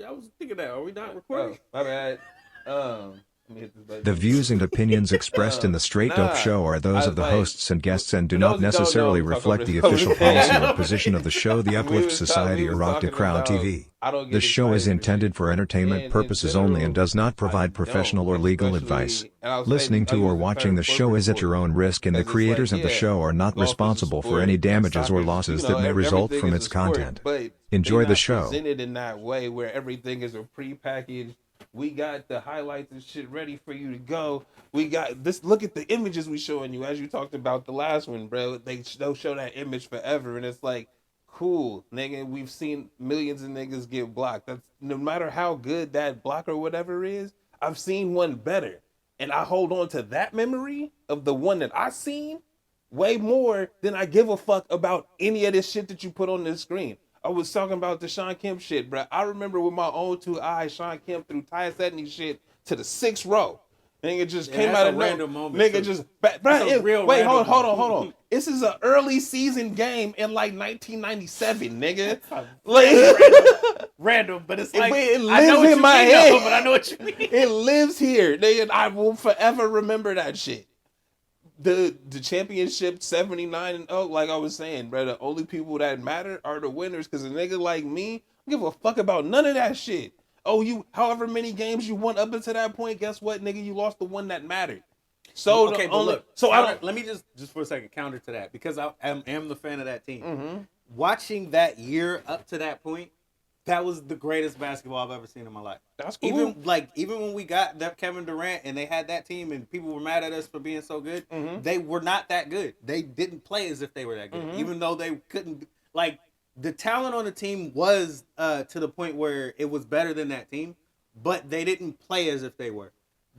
I was thinking that. Are we not recording? My bad. Let me hit this The button. views and opinions expressed in the Straight Dope Nah, Show are those I of the like hosts and guests and for do not those who don't know, necessarily we talk over reflect this the over official the policy or thing. position of the show, The Uplift We Society, or was Rock the talking Crowd about TV. I don't This get show is excited for shit. intended for entertainment And in purposes only and general, does not I provide professional don't, or legal advice. especially, and Listening I'll to or use this watching term the show corporate is at your sports. own risk, and the Because it's like, creators of the show are not golf is a responsible for sport, any damages or soccer, losses that may result everything from is its a sport, content. but Enjoy they the not show. presented in that way where everything is a pre-packaged. We got the highlights and shit ready for you to go. We got this. Look at the images we showing you, as you talked about the last one, bro. They'll show that image forever, and it's like, cool, nigga. We've seen millions of niggas get blocked. That's no matter how good that block or whatever is. I've seen one better, and I hold on to that memory of the one that I seen way more than I give a fuck about any of this shit that you put on this screen. I was talking about the Sean Kemp shit, bro. I remember with my own two eyes, Sean Kemp threw Ty Sedney shit to the 6th row. Nigga just came out of random moment. Nigga Too. just, Real hold on. This is an early season game in like 1997, nigga. Like random, but it's like it I know lives what in you my mean, head. though, but I know what you mean. It lives here, nigga. I will forever remember that shit. The championship 79-0, like I was saying, bro, the only people that matter are the winners, because a nigga like me don't give a fuck about none of that shit. Oh, you however many games you won up until that point, guess what, nigga? You lost the one that mattered. So okay, the but only, look, so counter, I don't. let me just for a second counter to that, because I am the fan of that team. Mm-hmm. Watching that year up to that point, that was the greatest basketball I've ever seen in my life. That's cool. Even when we got that Kevin Durant and they had that team and people were mad at us for being so good, Mm-hmm. they were not that good. They didn't play as if they were that good, Mm-hmm. even though they couldn't. Like, the talent on the team was to the point where it was better than that team, but they didn't play as if they were.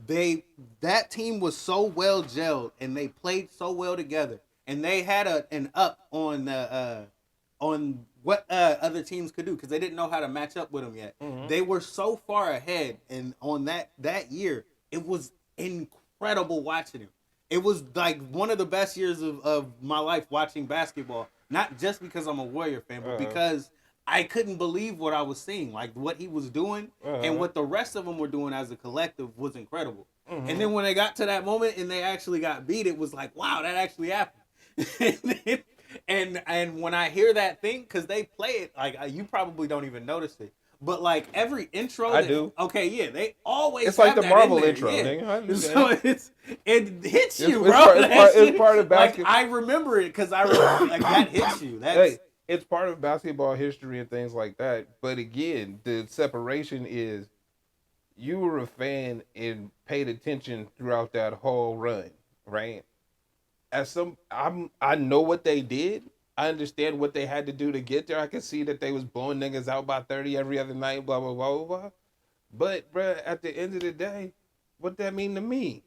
That team was so well gelled and they played so well together, and they had an up on what other teams could do, because they didn't know how to match up with them yet. Mm-hmm. They were so far ahead, and on that year, it was incredible watching them. It was like one of the best years of my life watching basketball, not just because I'm a Warrior fan, but because I couldn't believe what I was seeing. Like, what he was doing and what the rest of them were doing as a collective was incredible. Mm-hmm. And then when they got to that moment and they actually got beat, it was like, wow, that actually happened. And when I hear that thing, because they play it, like, you probably don't even notice it, but like every intro, I do. Okay, yeah, they always. It's like the Marvel in intro, yeah. nigga. So it hits you, it's bro. it's part of basketball. Like, I remember it because I remember, like, that hits you. Hey, it's part of basketball history and things like that. But again, the separation is you were a fan and paid attention throughout that whole run, right? I know what they did. I understand what they had to do to get there. I can see that they was blowing niggas out by 30 every other night, blah, blah, blah, blah, blah. But, bruh, at the end of the day, what that mean to me?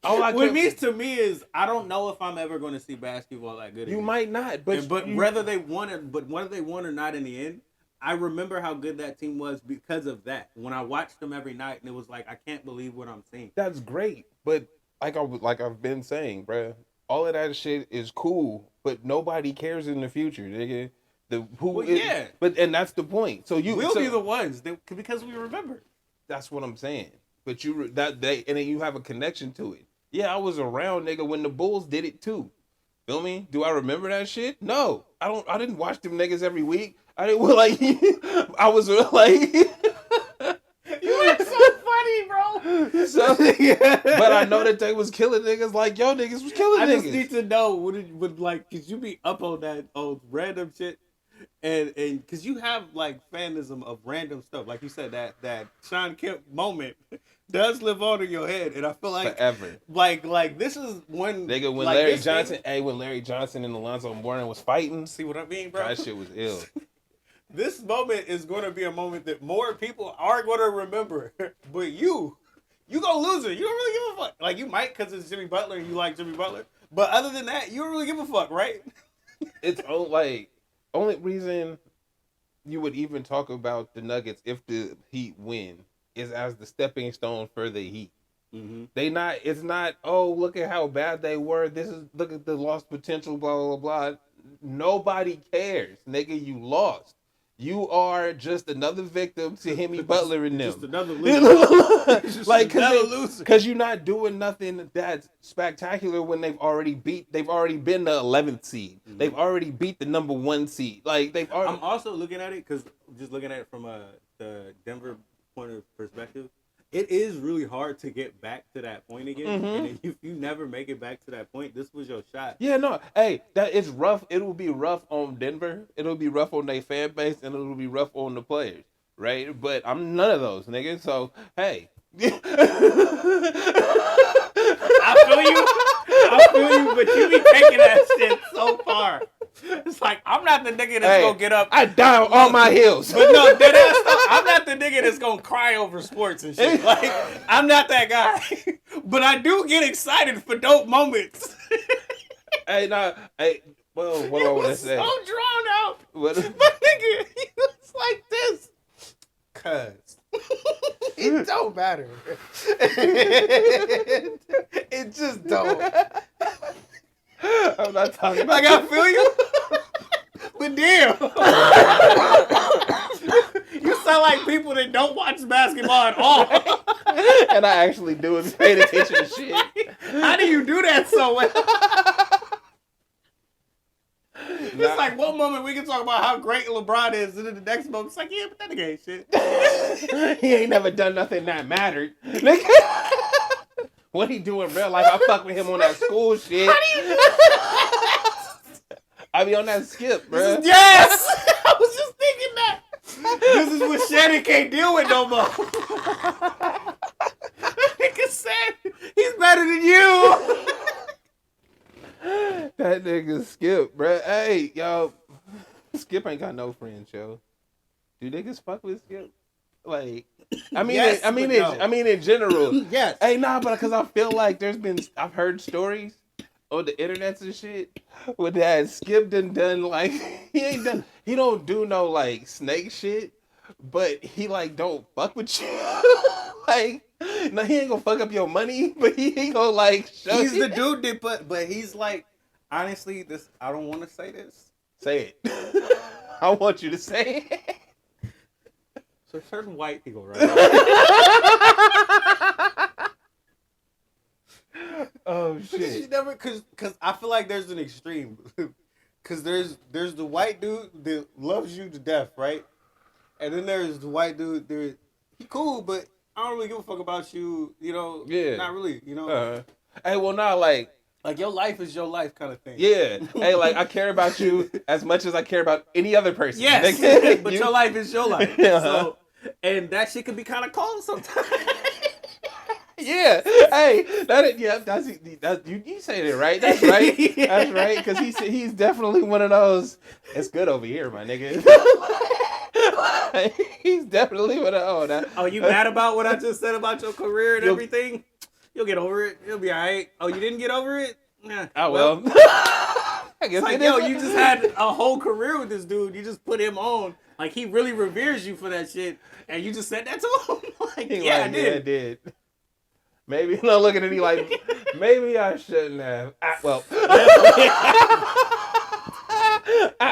All what it means to me is I don't know if I'm ever going to see basketball that good. You again. might not, but whether they won or not in the end, I remember how good that team was because of that. When I watched them every night, and it was like, I can't believe what I'm seeing. That's great, but like I've been saying, bruh, all of that shit is cool, but nobody cares in the future, nigga. But that's the point. So we'll be the ones because we remember. That's what I'm saying. But and then you have a connection to it. Yeah, I was around, nigga, when the Bulls did it too. Feel me? Do I remember that shit? No, I don't. I didn't watch them niggas every week. I didn't like. I was like. You are so funny, bro. But I know that they was killing niggas like yo niggas was killing niggas. I just need to know would like, cause you be up on that old random shit, and cause you have like fandom of random stuff, like you said, that Sean Kemp moment does live on in your head, and I feel like forever. Like this is when nigga when like, Larry Johnson, when Larry Johnson and Alonzo Mourning was fighting. See what I mean, bro? That shit was ill. This moment is going to be a moment that more people are going to remember, but you gonna lose it. You don't really give a fuck. Like, you might because it's Jimmy Butler and you like Jimmy Butler, but other than that, you don't really give a fuck, right? It's like only reason you would even talk about the Nuggets if the Heat win is as the stepping stone for the Heat. Mm-hmm. It's not. Oh, look at how bad they were. Look at the lost potential. Blah blah blah. Nobody cares, nigga. You lost. You are just another victim to Hemi Butler and them. Just another loser. Like, another loser. Because you're not doing nothing that's spectacular when they've already been the 11th seed. Mm-hmm. They've already beat the number 1 seed. Like, they've already. I'm also looking at it because just looking at it from the Denver point of perspective, it is really hard to get back to that point again. Mm-hmm. And if you never make it back to that point, this was your shot. Yeah, no. Hey, that it's rough. It will be rough on Denver. It'll be rough on their fan base, and it'll be rough on the players, right? But I'm none of those, nigga. So, hey. I feel you, but you be taking that shit so far. It's like, I'm not the nigga that's gonna get up. I die on all my heels. But no, deadass stuff, I'm not the nigga that's gonna cry over sports and shit. Like, I'm not that guy. But I do get excited for dope moments. Hey, well, what do I want to say? So drawn out. What? My nigga, he was like this. Cuz. It don't matter. It just don't. I'm not talking about. Like, I feel you. But damn. You sound like people that don't watch basketball at all. And I actually do and pay attention to shit. How do you do that so well? It's like one moment we can talk about how great LeBron is, and then the next moment it's like, yeah, but that nigga ain't shit. He ain't never done nothing that mattered. What he do in real life? I fuck with him on that school shit. How do you do that? I be on that skip, bro. Yes! I was just thinking that. This is what Shannon can't deal with no more. Nigga said he's better than you. That nigga Skip, bro. Hey, yo, Skip ain't got no friends, yo. Do niggas fuck with Skip? Like, I mean, yes, I mean, in general. Yes. Hey, nah, but because I feel like I've heard stories on the internet and shit with that Skip done like he don't do no like snake shit, but he like don't fuck with you. Like, no, he ain't gonna fuck up your money, but he ain't gonna like show He's you. the dude that but he's like, honestly, this, I don't want to say this. Say it. I want you to say it. So certain white people, right? Oh shit! You never, cause I feel like there's an extreme. Cause there's the white dude that loves you to death, right? And then there's the white dude that he cool, but I don't really give a fuck about you. You know? Yeah. Not really. You know? Hey, well, now like your life is your life, kind of thing. Yeah. Hey, like I care about you as much as I care about any other person. Yes. But your life is your life. So, and that shit can be kind of cold sometimes. Yeah. Hey, that's you saying it right. That's right. Yeah. That's right. Because he's definitely one of those. It's good over here, my nigga. He's definitely one of those. Oh, you mad about what I just said about your career and everything? You'll get over it. You'll be all right. Oh, you didn't get over it? Nah. Oh well. I guess like, yo, you just had a whole career with this dude. You just put him on. Like, he really reveres you for that shit, and you just said that to him. Like, yeah, I did. Yeah, I did. Maybe I'm not looking at me like, maybe I shouldn't have. Well.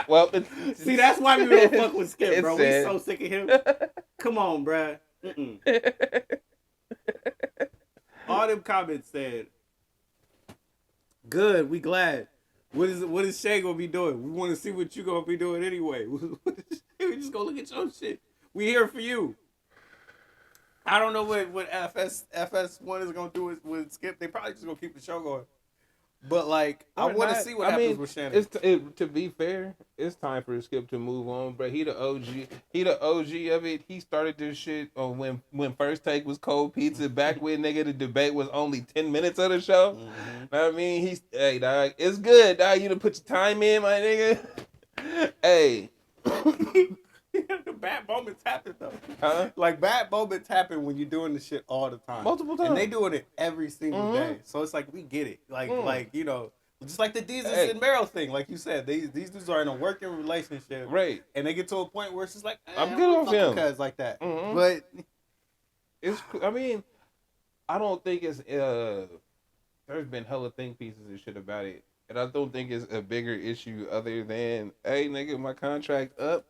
Well. See, that's why we don't fuck with Skip, bro. We so sick of him. Come on, bruh. All them comments said, good, we glad. What is Shay gonna be doing? We want to see what you gonna be doing anyway. We just gonna look at your shit. We here for you. I don't know what FS1 is gonna do with Skip. They probably just gonna keep the show going. But like, I want to see what happens with Shannon. To be fair, it's time for Skip to move on. But he the OG. He the OG of it. He started this shit on when First Take was cold pizza. Back when nigga the debate was only 10 minutes of the show. Mm-hmm. I mean, hey dog, it's good dog. You done put your time in, my nigga. Hey. Bad moments happen though. Huh? Like bad moments happen when you're doing the shit all the time. Multiple times. And they doing it every single day. So it's like we get it. Like you know, just like the Jesus and Meryl thing, like you said, these dudes are in a working relationship. Right. And they get to a point where it's just like, I'm good off him. Cuz like that. Mm-hmm. But it's I mean, I don't think it's there's been hella think pieces and shit about it. And I don't think it's a bigger issue other than, hey nigga, my contract up.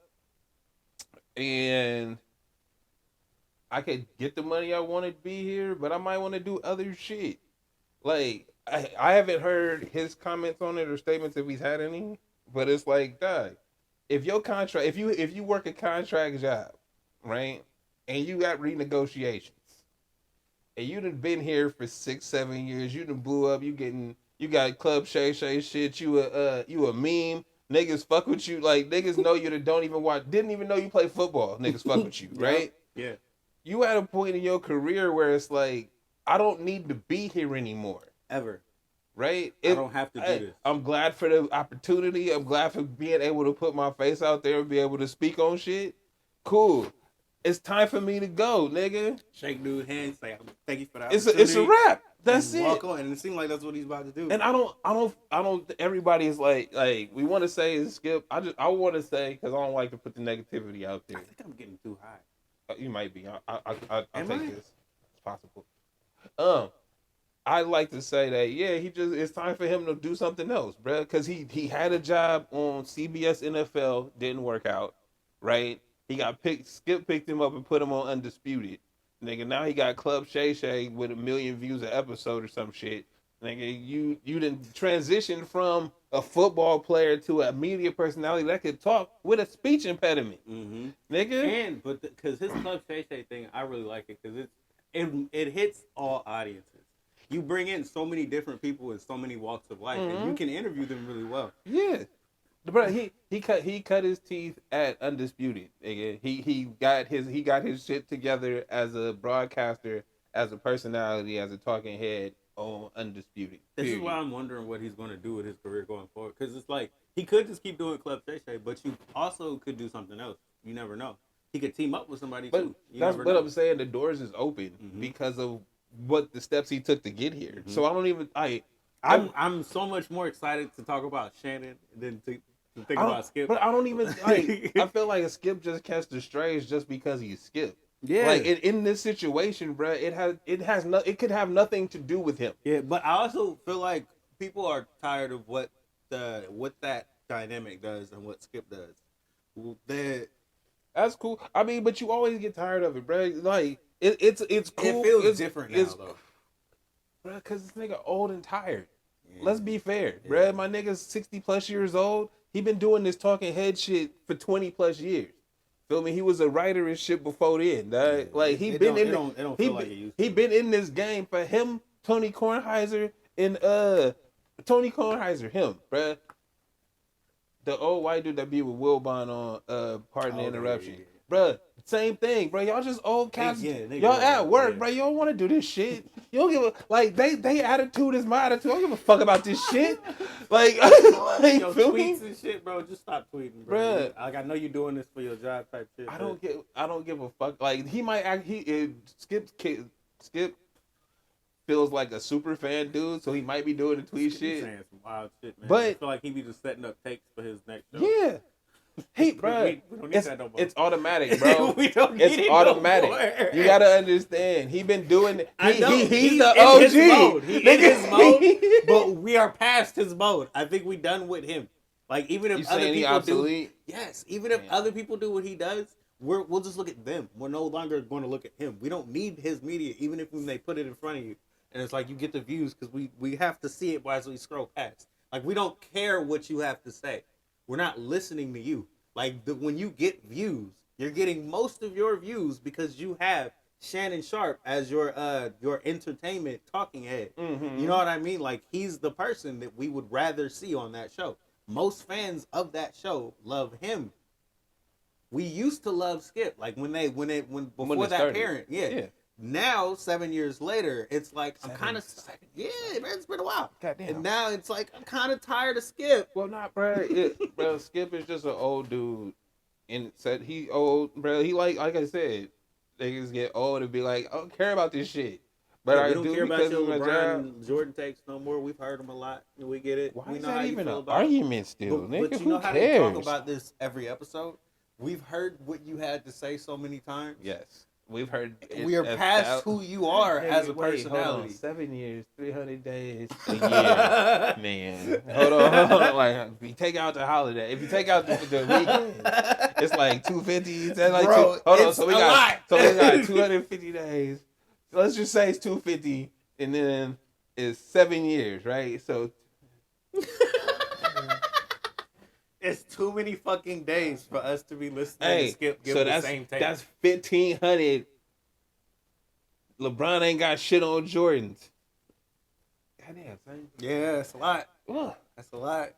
and I could get the money I want to be here, but I might want to do other shit. Like I haven't heard his comments on it or statements if he's had any, but it's like, dog, if your contract, if you work a contract job, right, and you got renegotiations, and you done been here for 6, 7 years, you done blew up, you got Club Shay Shay shit, you a meme. Niggas fuck with you, like niggas know you that don't even watch, didn't even know you play football. Niggas fuck with you, right? Yeah. You at a point in your career where it's like, I don't need to be here anymore. Ever. Right? I don't have to do this. I'm glad for the opportunity. I'm glad for being able to put my face out there and be able to speak on shit. Cool. It's time for me to go, nigga. Shake dude's hand, say thank you for that. It's a wrap. That's it. Walk on, and it seems like that's what he's about to do. And I don't. Everybody is like we want to say is Skip. I want to say, because I don't like to put the negativity out there. I think I'm getting too high. You might be. I'll take this. It's possible. I like to say that it's time for him to do something else, bro. Because he had a job on CBS NFL, didn't work out, right? He got picked. Skip picked him up and put him on Undisputed. Nigga, now he got Club Shay Shay with 1 million views an episode or some shit. Nigga, you didn't transition from a football player to a media personality that could talk with a speech impediment. Mm-hmm. Nigga. But because his Club Shay Shay thing, I really like it because it hits all audiences. You bring in so many different people in so many walks of life, and you can interview them really well. Yeah. Bro, he cut his teeth at Undisputed. Nigga. He got his shit together as a broadcaster, as a personality, as a talking head on Undisputed. This is why I'm wondering what he's going to do with his career going forward. Because it's like he could just keep doing Club Shay Shay, but you also could do something else. You never know. He could team up with somebody too. That's what I'm saying. The doors is open because of what the steps he took to get here. So I don't even. I'm so much more excited to talk about Shannon than to think about Skip. But I don't even like. I feel like a Skip just catch the strays just because he's Skip. Yeah. Like in this situation, bro, it could have nothing to do with him. Yeah, but I also feel like people are tired of what that dynamic does and what Skip does. That's cool. I mean, but you always get tired of it, bro. Like it's cool. It feels different now, though. Bro, because this nigga old and tired. Yeah. Let's be fair, bro. My nigga's 60+ years old. He been doing this talking head shit for 20+ years. Feel me? He was a writer and shit before then. Yeah. Like he been in this game for him, Tony Kornheiser and him, bruh. The old white dude that be with Wilbon on Pardon the Interruption. Yeah. Bruh, same thing, bro. Y'all just old cats. Y'all at work, bro. You don't want to do this shit. You don't give a like. They attitude is my attitude. I don't give a fuck about this shit. Like, yo, tweets and shit, bro. Just stop tweeting, bro. Bruh. Like I know you're doing this for your job type shit. I don't give a fuck. Like he might act. Skip feels like a super fan dude, so he might be doing the tweet shit. Saying some wild shit, man. But I feel like he be just setting up takes for his next show. Yeah. Hey, bro, we don't need that no more. It's automatic, bro. We don't need it automatic. No more. You gotta understand. He been doing. He's the OG. He's in his mode, but we are past his mode. I think we done with him. Like even if other people do, even if other people do what he does, we'll just look at them. We're no longer going to look at him. We don't need his media, even if when they put it in front of you, and it's like you get the views because we have to see it as we scroll past. Like we don't care what you have to say. We're not listening to you. Like when you get views, you're getting most of your views because you have Shannon Sharp as your entertainment talking head. Mm-hmm. You know what I mean? Like he's the person that we would rather see on that show. Most fans of that show love him. We used to love Skip, like when before that started. parent, yeah. Now 7 years later, it's like I'm kind of it's been a while. Goddamn. And now it's like I'm kind of tired of Skip. Well, not bro. Bro, Skip is just an old dude, and said he old, bro. He like I said, niggas get old and be like, I don't care about this shit. But we don't care about your LeBron Jordan takes no more. We've heard them a lot, and we get it. Why we is know that how even you feel an about argument still, nigga? But you know how cares? they talk about this every episode. We've heard what you had to say so many times. Yes. we've heard We are past who you are as a personality. Hold on. 7 years, 300 days, a year, man. Hold on. Like, if you take out the holiday, if you take out the weekend, it's like 250. Like Bro, hold on. it's So we a got lot. 250 days. Let's just say it's 250, and then it's 7 years, right? So. It's too many fucking days for us to be listening Hey, to Skip give so the same take. that's 1,500. LeBron ain't got shit on Jordans. Goddamn, son. Yeah, it's a lot. Ugh. That's a lot.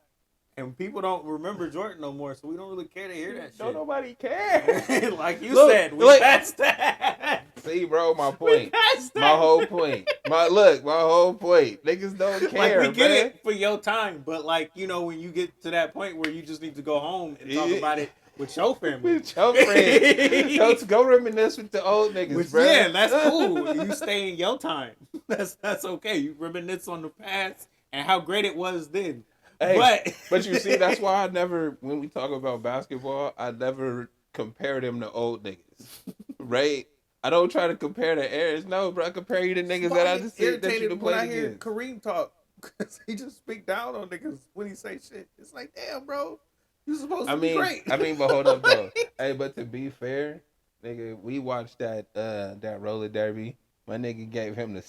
And people don't remember Jordan no more, so we don't really care to hear that shit. Don't nobody care. Like you Look, said, we look. passed that. See, bro, my point. passed My that. whole point. My whole point. Niggas don't care, Like, we get man. it for your time, but like, you know, when you get to that point where you just need to go home and talk about it with your family. With your friends. Go reminisce with the old niggas, Which, bro. yeah, that's cool. You stay in your time. That's okay. You reminisce on the past and how great it was then. Hey, but you see, that's why when we talk about basketball, I never compare them to old niggas, right? I don't try to compare the eras. No, bro, I compare you to niggas that I just see that you when I played hear against. Kareem talk, because he just speak down on niggas when he say shit. It's like, damn, bro, you supposed to be great. But hold up, though. Hey, but to be fair, nigga, we watched that roller derby. My nigga gave him the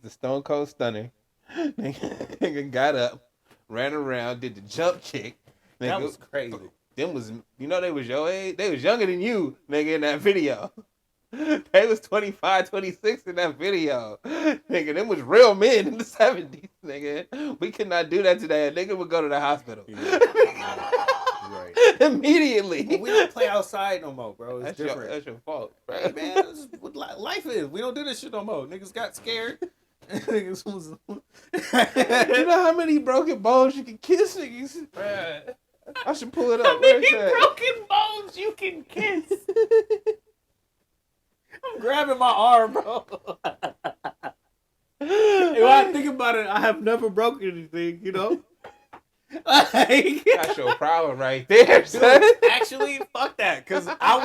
Stone Cold Stunner. Nigga got up, ran around, did the jump kick. Nigga, That was crazy. Them was, they was your age. They was younger than you, nigga, in that video. They was 25, 26 in that video. Nigga, them was real men in the 70s, nigga. We could not do that today. A nigga would go to the hospital. Yeah. Right. Immediately. But we don't play outside no more, bro. It's different. That's your fault, bro. Hey, man, this is what life is. We don't do this shit no more. Niggas got scared. Niggas was... You know how many broken bones you can kiss, niggas? Bruh. I should pull it up. How many broken bones you can kiss? I'm grabbing my arm, bro. When I think about it, I have never broken anything, you know? Like, that's your problem right there, son. Actually, fuck that, because I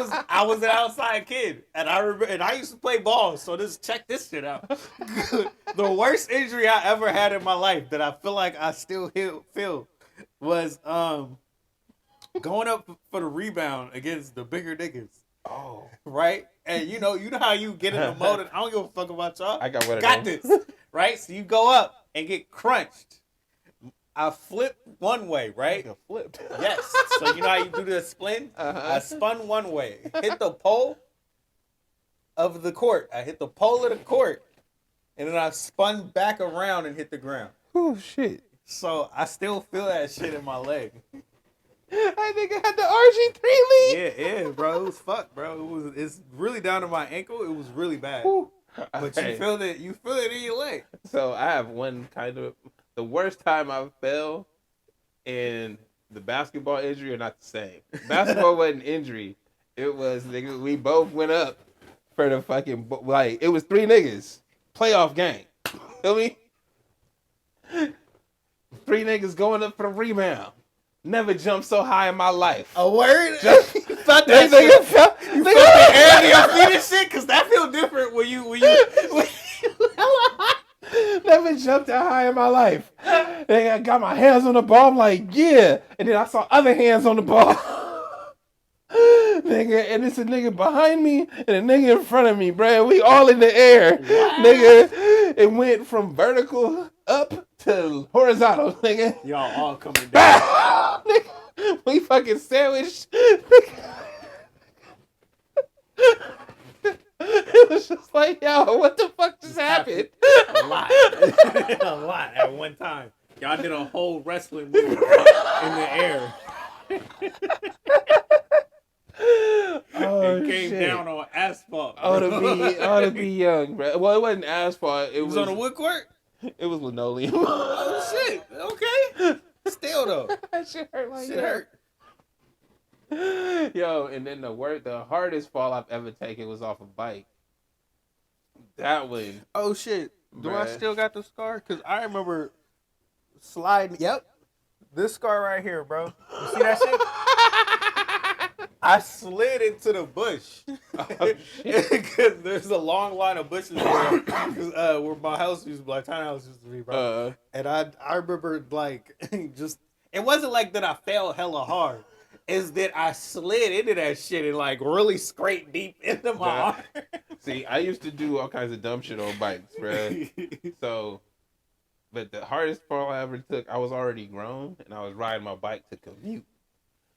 was an outside kid, and I used to play ball. So check this shit out. The worst injury I ever had in my life that I feel like I still feel was going up for the rebound against the bigger niggas. Oh, right, and you know how you get in the mode. And I don't give a fuck about y'all. I got one of got them. this, right? So you go up and get crunched. I flipped one way, right? Flipped. Yes. So you know how you do the spin? Uh-huh. I spun one way, hit the pole of the court. I hit the pole of the court, and then I spun back around and hit the ground. Oh shit! So I still feel that shit in my leg. I think I had the RG3 lead. Yeah, bro. It was fucked, bro. It's really down to my ankle. It was really bad. Woo. But Okay. you feel it in your leg. So I have one kind of the worst time I fell in the basketball injury are not the same. Basketball wasn't injury. It was nigga, we both went up for the fucking it was 3 niggas. Playoff game. Feel me? 3 niggas going up for the rebound. Never jumped so high in my life. A word? Just, you felt that shit? nigga felt You felt the air in your feet and shit? Because that feel different when you never jumped that high in my life. Nigga, I got my hands on the ball. I'm like, yeah. And then I saw other hands on the ball. Nigga, and it's a nigga behind me and a nigga in front of me, bro. We all in the air. What? Nigga, it went from vertical up to horizontal, nigga. Y'all all coming down. Nigga, we fucking sandwiched. It was just like, yo, what the fuck just happened? A lot. A lot at one time. Y'all did a whole wrestling move in the air. Oh, it came shit. down on asphalt. Oh, to be young, bro. Well, it wasn't asphalt. It was on a wood court? It was linoleum. Oh, shit. Okay. Still, though. That shit hurt like Shit that. hurt. Yo, and then the hardest fall I've ever taken was off a bike. That one. Oh, shit. Do I Bruh. still got the scar? Because I remember sliding. Yep. This scar right here, bro. You see that shit? I slid into the bush Oh, shit. because there's a long line of bushes where my house used to be, like tiny house used to be, bro. And I remember like just it wasn't like that I fell hella hard. Is that I slid into that shit and like really scraped deep into my arm. See, I used to do all kinds of dumb shit on bikes, bro. So, but the hardest fall I ever took, I was already grown and I was riding my bike to commute,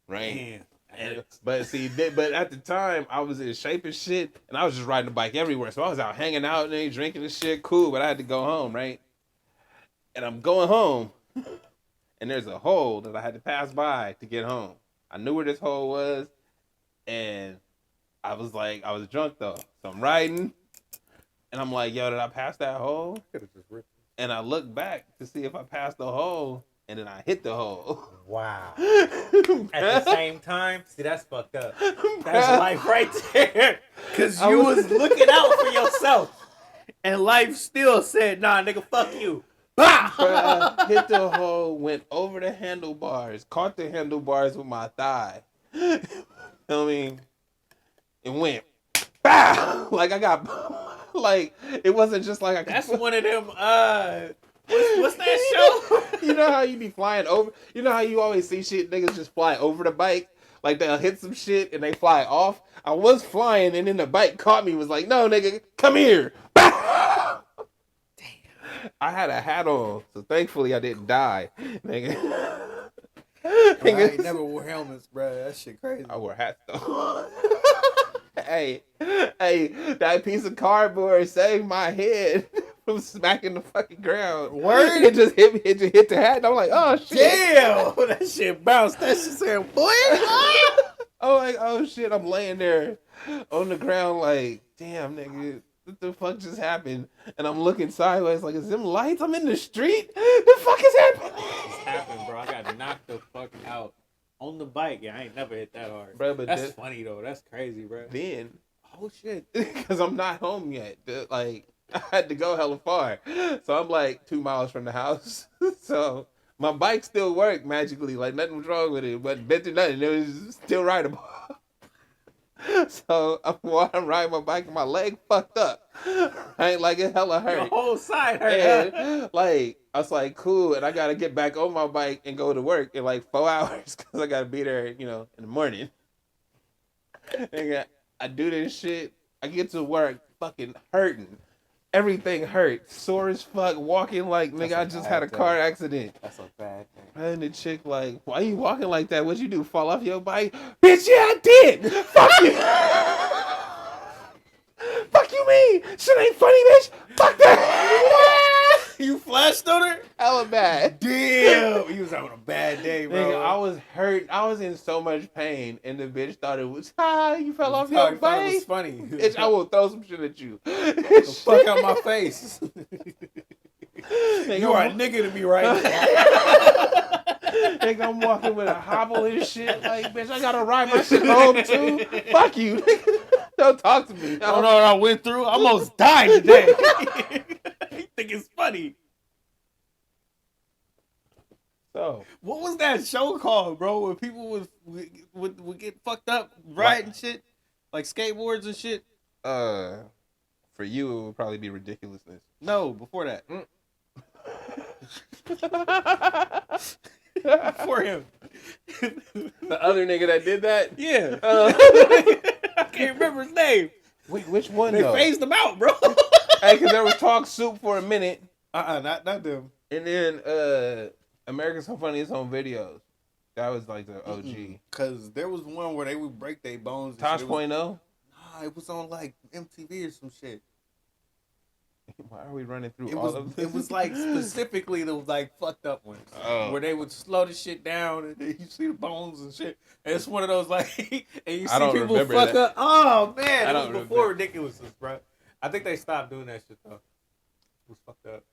right? Damn. But see, but at the time I was in shape and shit, and I was just riding the bike everywhere. So I was out hanging out and drinking and shit, cool. But I had to go home, right? And I'm going home, and there's a hole that I had to pass by to get home. I knew where this hole was, and I was drunk though. So I'm riding, and I'm like, yo, did I pass that hole? And I look back to see if I passed the hole, and then I hit the hole. Wow. At the same time, see, that's fucked up. That's life right there. Because you was looking out for yourself, and life still said, nah, nigga, fuck you. Bruh, hit the hole, went over the handlebars, caught the handlebars with my thigh. You know what I mean? It went, bah! Like I got, like, it wasn't just like I could. That's one of them, what's that show? You know how you be flying over? You know how you always see shit, niggas just fly over the bike? Like they'll hit some shit and they fly off? I was flying and then the bike caught me, was like, no, nigga, come here. Bah! I had a hat on, so thankfully I didn't die. Nigga. I ain't never wore helmets, bro. That shit crazy. I wore hats though. hey, that piece of cardboard saved my head from smacking the fucking ground. Word? It just hit me. It just hit the hat, and I'm like, oh shit. Damn, that shit bounced. That shit said, boy. Oh shit. I'm laying there on the ground like, damn, nigga. What the fuck just happened? And I'm looking sideways like, is them lights? I'm in the street? The fuck is happening? What's happened, bro? I got knocked the fuck out on the bike. Yeah, I ain't never hit that hard. Bro, but that's funny, though. That's crazy, bro. Then, oh, shit. Because I'm not home yet. Like, I had to go hella far. So I'm like 2 miles from the house. So my bike still worked magically. Like, nothing was wrong with it. But bent to nothing. It was still rideable. So I'm riding my bike and my leg fucked up. Right? Like it hella hurt. The whole side hurt. And, like, I was like, cool. And I got to get back on my bike and go to work in like 4 hours because I got to be there, you know, in the morning. And I do this shit. I get to work fucking hurting. Everything hurt. Sore as fuck. Walking like, nigga, I just had a car accident. That's a bad thing. And the chick like, why you walking like that? What'd you do? Fall off your bike? Bitch, yeah, I did. Fuck you. Fuck you mean? Shit ain't funny, bitch. Fuck that. You flashed on her? Hella bad. Damn. You was having a bad day, bro. Nigga, I was hurt. I was in so much pain. And the bitch thought it was, you fell off You your thought bike. it was funny. Bitch, I will throw some shit at you. Get the fuck out my face. Nigga, You are a nigga to me right now. Nigga, I'm walking with a hobble and shit. Like, bitch, I gotta ride my shit home too. Fuck you. Don't talk to me. I don't know what I went through. I almost died today. You think it's funny. So, what was that show called, bro? Where people would get fucked up riding shit? Like skateboards and shit? for you, it would probably be ridiculousness. No, before that. Before him. The other nigga that did that? Yeah. I can't remember his name. Wait, which one They though? phased him out, bro. Hey, because there was Talk Soup for a minute. Not them. And then America's Funniest Home Videos. That was like the OG. Because there was one where they would break their bones. Tosh.0? Nah, it was on like MTV or some shit. Why are we running through It all was, of this? it was like specifically the like fucked up ones. Oh. Where they would slow the shit down and then you see the bones and shit. And it's one of those like, and you I don't see people remember fuck that. up. Oh man, I it don't was before remember. ridiculousness, bro. I think they stopped doing that shit though. It was fucked up.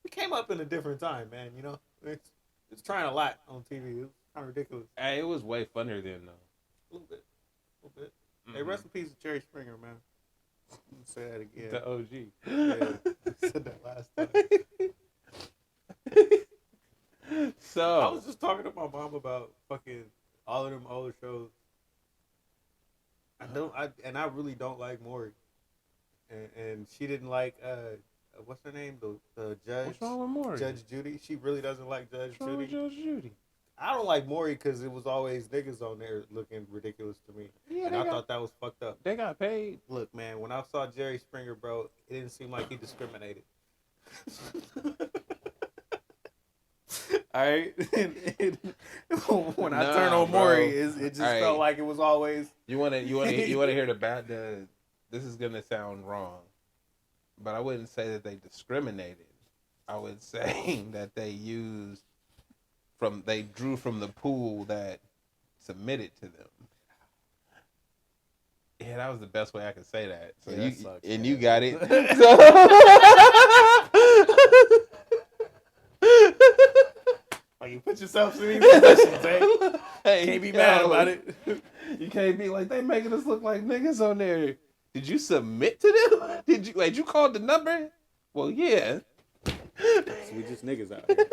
We came up in a different time, man. You know, it's trying a lot on TV. It was kind of ridiculous. Hey, it was way funnier then, though. A little bit. Hey, rest in peace to Jerry Springer, man. I'm gonna say that again. The OG. Yeah, I said that last time. So I was just talking to my mom about fucking all of them old shows. I really don't like Maury, and she didn't like what's her name, the judge. What's wrong with Maury? Judge Judy. She really doesn't like Judge What's wrong with Judy. Judge Judy? I don't like Maury because it was always niggas on there looking ridiculous to me, and I thought that was fucked up. They got paid. Look, man, when I saw Jerry Springer, bro, it didn't seem like he discriminated. All right, when I turned on Maury, it just felt like it was always. You want to hear the bad? This is gonna sound wrong, but I wouldn't say that they discriminated. I would say that they drew from the pool that submitted to them. Yeah, that was the best way I could say that. So yeah, you got it. You put yourself in these positions, eh? Hey, can't be mad about it. You can't be like, they making us look like niggas on there. Did you submit to them? Wait, you called the number? Well, yeah. So we just niggas out here,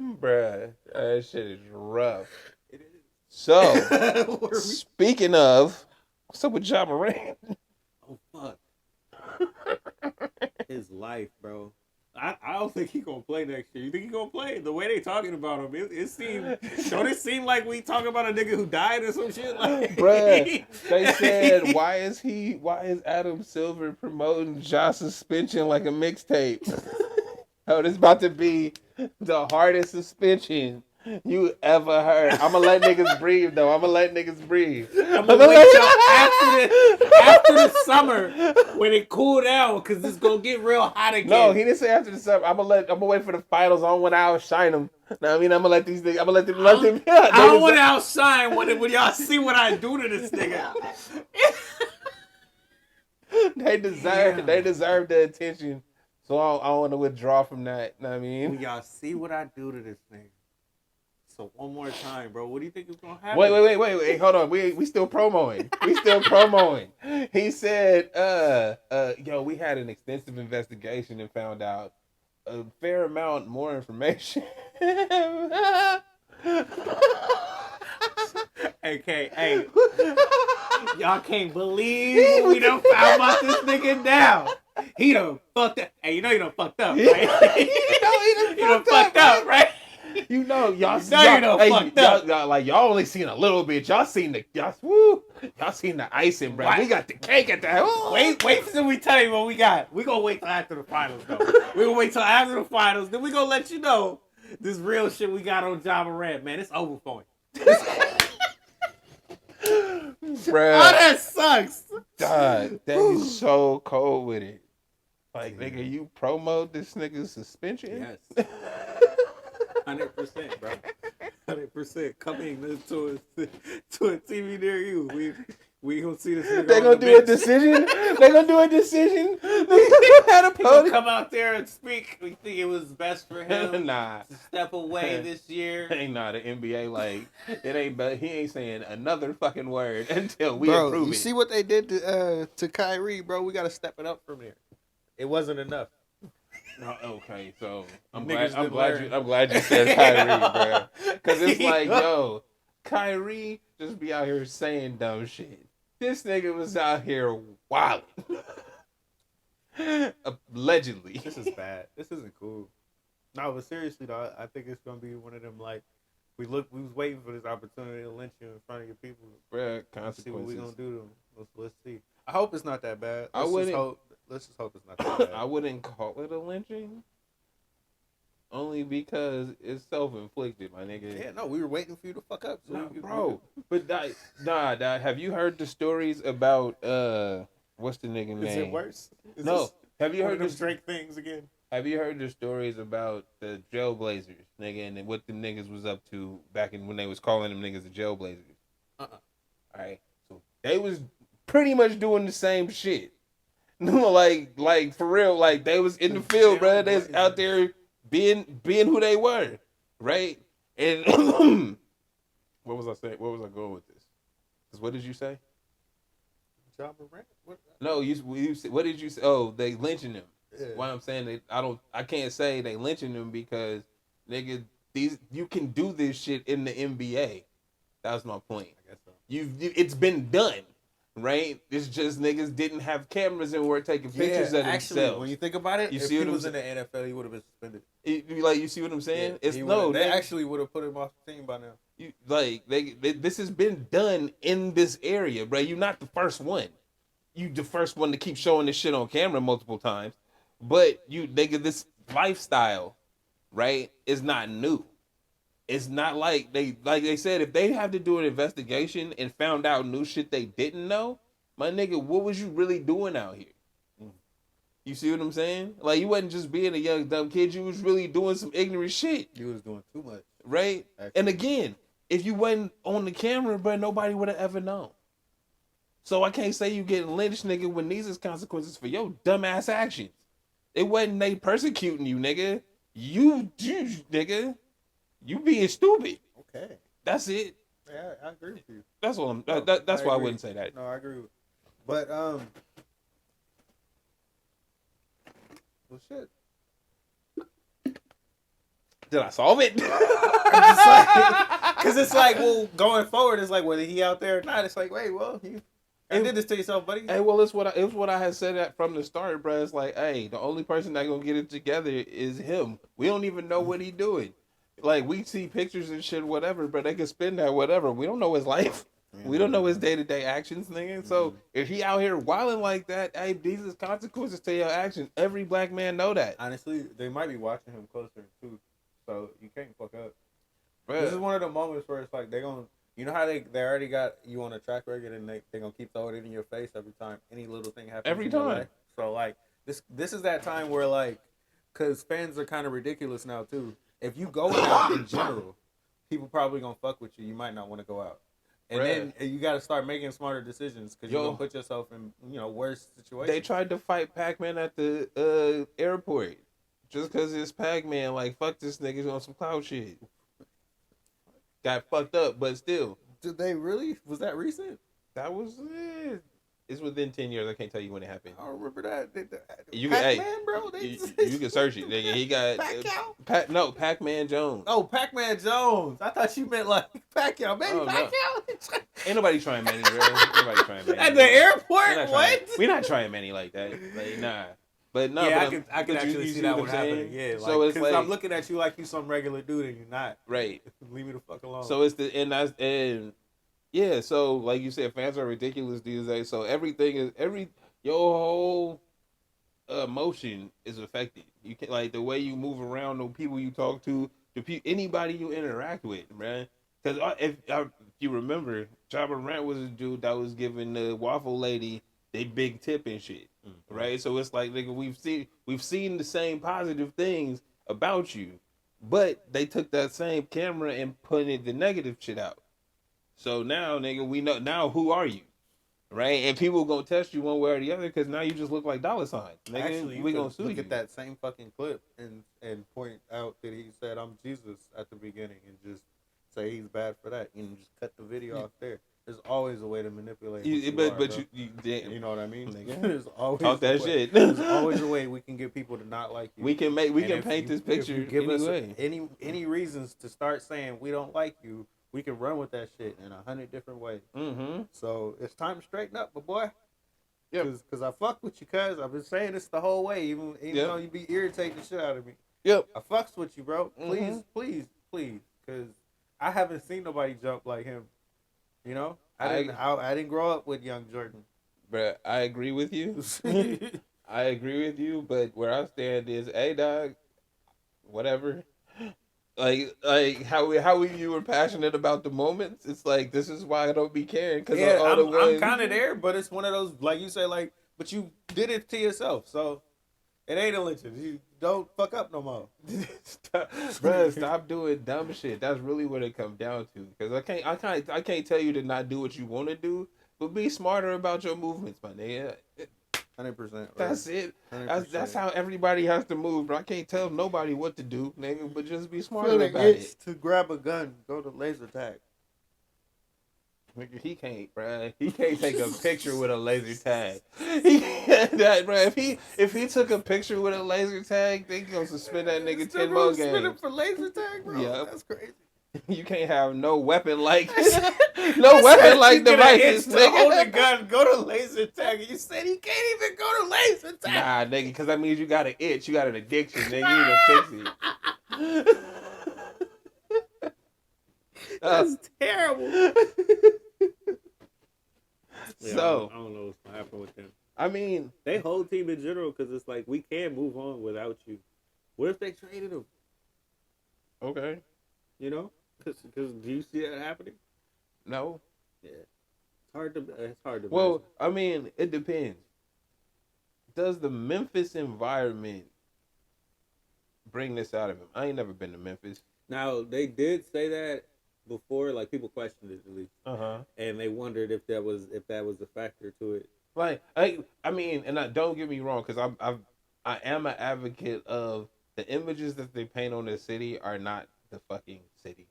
bruh. That shit is rough. It is. So, speaking of, what's up with Ja Morant? Oh, fuck. His life, bro. I don't think he gonna play next year. You think he gonna play? The way they talking about him, it seemed. Don't it seem like we talking about a nigga who died or some shit? Like, bruh, they said, why is Adam Silver promoting Ja's suspension like a mixtape? Oh, this about to be the hardest suspension you ever heard. I'm gonna let niggas breathe, though. I'm gonna let niggas breathe. I'm gonna wait till after the summer when it cool down, cause it's gonna get real hot again. No, he didn't say after the summer. I'm gonna wait for the finals on when I outshine them. No, I mean, I'm gonna let these niggas. I'm gonna let them. I don't want to outshine when y'all see what I do to this nigga. They deserve the attention. So I don't want to withdraw from that. You know what I mean? When y'all see what I do to this nigga. So one more time, bro. What do you think is gonna happen? Wait. Hold on. We still promoing. He said, yo, we had an extensive investigation and found out a fair amount more information. Hey, y'all can't believe we done found about this nigga now. He done fucked up. Hey, you know he done fucked up, right? He done fucked up, right? You know, y'all fucked up. Y'all only seen a little bit. Y'all seen the icing, bro. We got the cake at that. Wait till we tell you what we got. We gonna wait till after the finals, though. We gonna wait till after the finals. Then we gonna let you know this real shit we got on Ja Morant, man. It's over for him. Bruh. Oh, that sucks. God, he's so cold with it. Like, nigga, you promote this nigga's suspension? Yes. 100%, bro. 100%. Coming to a TV near you. We gonna see this nigga. They gonna do a decision? They gonna do a decision? He gonna come out there and speak. We think it was best for him to step away this year. The NBA, like, it ain't, but he ain't saying another fucking word until we approve it. You see what they did to Kyrie, bro? We gotta step it up from there. It wasn't enough. Okay, so I'm Niggas glad you said Kyrie, bro. Because it's like, yo, Kyrie just be out here saying dumb shit. This nigga was out here wilding. Allegedly. This is bad. This isn't cool. No, but seriously though, I think it's gonna be one of them, like, we was waiting for this opportunity to lynch you in front of your people. Bruh, consequences. See what we gonna do to them. Let's see. I hope it's not that bad. Let's just hope it's not that bad. I wouldn't call it a lynching. Only because it's self-inflicted, my nigga. Yeah, no, we were waiting for you to fuck up. So bro. But nah, have you heard the stories about what's the nigga name? Is it worse? Have you heard the Drake things again? Have you heard the stories about the Jailblazers, nigga, and what the niggas was up to back in when they was calling them niggas the Jailblazers? All right, so they was pretty much doing the same shit. like for real, like they was in the field, bro. They was out there being who they were, right? And what was I saying? Where was I going with this? Because what did you say? Ja Morant? No, you what did you say? Oh, they lynching them. Yeah. Why I'm saying I can't say they lynching them because nigga, you can do this shit in the NBA. That was my point. I guess It's been done, right? It's just niggas didn't have cameras and were taking pictures of actually, themselves. when you think about it, You if see he what I'm was in saying? the NFL, he would have been suspended. You see what I'm saying? Yeah, It's they nigga, actually would have put him off the team by now. this has been done in this area, bro. You're not the first one. You the first one to keep showing this shit on camera multiple times, but this lifestyle, right, is not new. It's not like they said, if they have to do an investigation and found out new shit they didn't know, my nigga, what was you really doing out here? You see what I'm saying? Like, you wasn't just being a young dumb kid. You was really doing some ignorant shit. You was doing too much, right? Actually. And again, if you wasn't on the camera, bro, nobody would have ever known. So I can't say you getting lynched, nigga, when these is consequences for your dumbass actions. It wasn't they persecuting you, nigga. You nigga. You being stupid. Okay. That's it. Yeah, I agree with you. That's all I'm. That's why I wouldn't say that. No, I agree with. But well, shit. Did I solve it? Because it's like, well, going forward, it's like, whether he out there or not, it's like, wait, well, you did this to yourself, buddy. Hey, well, it's what I had said from the start, bro. It's like, hey, the only person that gonna get it together is him. We don't even know what he doing. Like, we see pictures and shit, whatever, but they can spin that whatever. We don't know his life. We don't know his day-to-day actions, nigga. So if he out here wilding like that, hey, these is consequences to your actions. Every black man know that. Honestly, they might be watching him closer too, so you can't fuck up. Bruh. This is one of the moments where it's like they gonna, you know how they already got you on a track record and they gonna keep throwing it in your face every time any little thing happens. Every time. So like this is that time where like, cause fans are kind of ridiculous now too. If you go out in general, people probably gonna fuck with you. You might not want to go out. And then you got to start making smarter decisions because you're going to put yourself in, worse situations. They tried to fight Pac-Man at the airport just because it's Pac-Man. Like, fuck this nigga on some cloud shit. Got fucked up, but still. Did they really? Was that recent? That was it. It's within 10 years. I can't tell you when it happened. I don't remember that. You Pac-Man, bro? You can search it, nigga. He got... Pacquiao? Pac-Man Jones. Oh, Pac-Man Jones. I thought you meant like Pacquiao. Maybe Pacquiao. No. Ain't nobody trying Manny, bro. Nobody trying Manny. At the airport? What? We're not trying Manny like that. Like, nah. But no, yeah, but I can actually see that one happening. Yeah, like, so it's like, I'm looking at you like you some regular dude and you're not. Right. Leave me the fuck alone. So it's yeah, so like you said, fans are ridiculous these days. So your whole emotion is affected. You can, like, the way you move around, the people you talk to, anybody you interact with, man. Because if you remember, Jabba Rant was a dude that was giving the waffle lady they big tip and shit, right? So it's like, nigga, we've seen the same positive things about you, but they took that same camera and put the negative shit out. So now, nigga, we know now who are you, right? And people gonna test you one way or the other because now you just look like dollar signs. Nigga, actually, we gonna sue you. Look at that same fucking clip and point out that he said I'm Jesus at the beginning and just say he's bad for that. Just cut the video off there. There's always a way to manipulate. You know what I mean? There's always talk that shit. There's always a way we can get people to not like you. We can paint this picture give anyway. Us any reasons to start saying we don't like you. We can run with that shit in 100 different ways. Mm-hmm. So it's time to straighten up, my boy. Yeah. Because I fuck with you, cuz. I've been saying this the whole way, even though you be irritating the shit out of me. Yep. I fucks with you, bro. Please, please, please. Because I haven't seen nobody jump like him. You know? I didn't grow up with young Jordan. Bruh, I agree with you. I agree with you, but where I stand is, hey, dog, whatever. Like how you were passionate about the moments. It's like, this is why I don't be caring. Cause I'm kind of there, but it's one of those, like you say, like, but you did it to yourself, so it ain't a lynching. You don't fuck up no more. Stop doing dumb shit. That's really what it comes down to. Because I can't tell you to not do what you want to do, but be smarter about your movements, my nigga. 100%. Right? That's it. That's how everybody has to move, bro. I can't tell nobody what to do, nigga, but just be smarter about it. To grab a gun, go to laser tag. Nigga, he can't, bro. He can't take a picture with a laser tag. He can't, bro. If he took a picture with a laser tag, they gonna suspend that nigga 10 more games. Suspend him for laser tag, bro. Yep. That's crazy. You can't have no weapon like devices, To hold a nigga. gun, go to laser tag. You said he can't even go to laser tag. Nah, nigga, because that means you got an itch, you got an addiction, nigga. You need to fix it. That's terrible. So I don't know what's gonna happen with them. I mean, They whole team in general, because it's like we can't move on without you. What if they traded him? okay, You know, because do you see that happening? no. Yeah, it's hard to. Well, I mean, it depends. Does the Memphis environment bring this out of him? I ain't never been to Memphis. Now they did say that before, like people questioned it at least, Uh-huh. and they wondered if that was a factor to it. Like, I mean, and don't get me wrong, because I am an advocate of the images that they paint on the city are not the fucking city.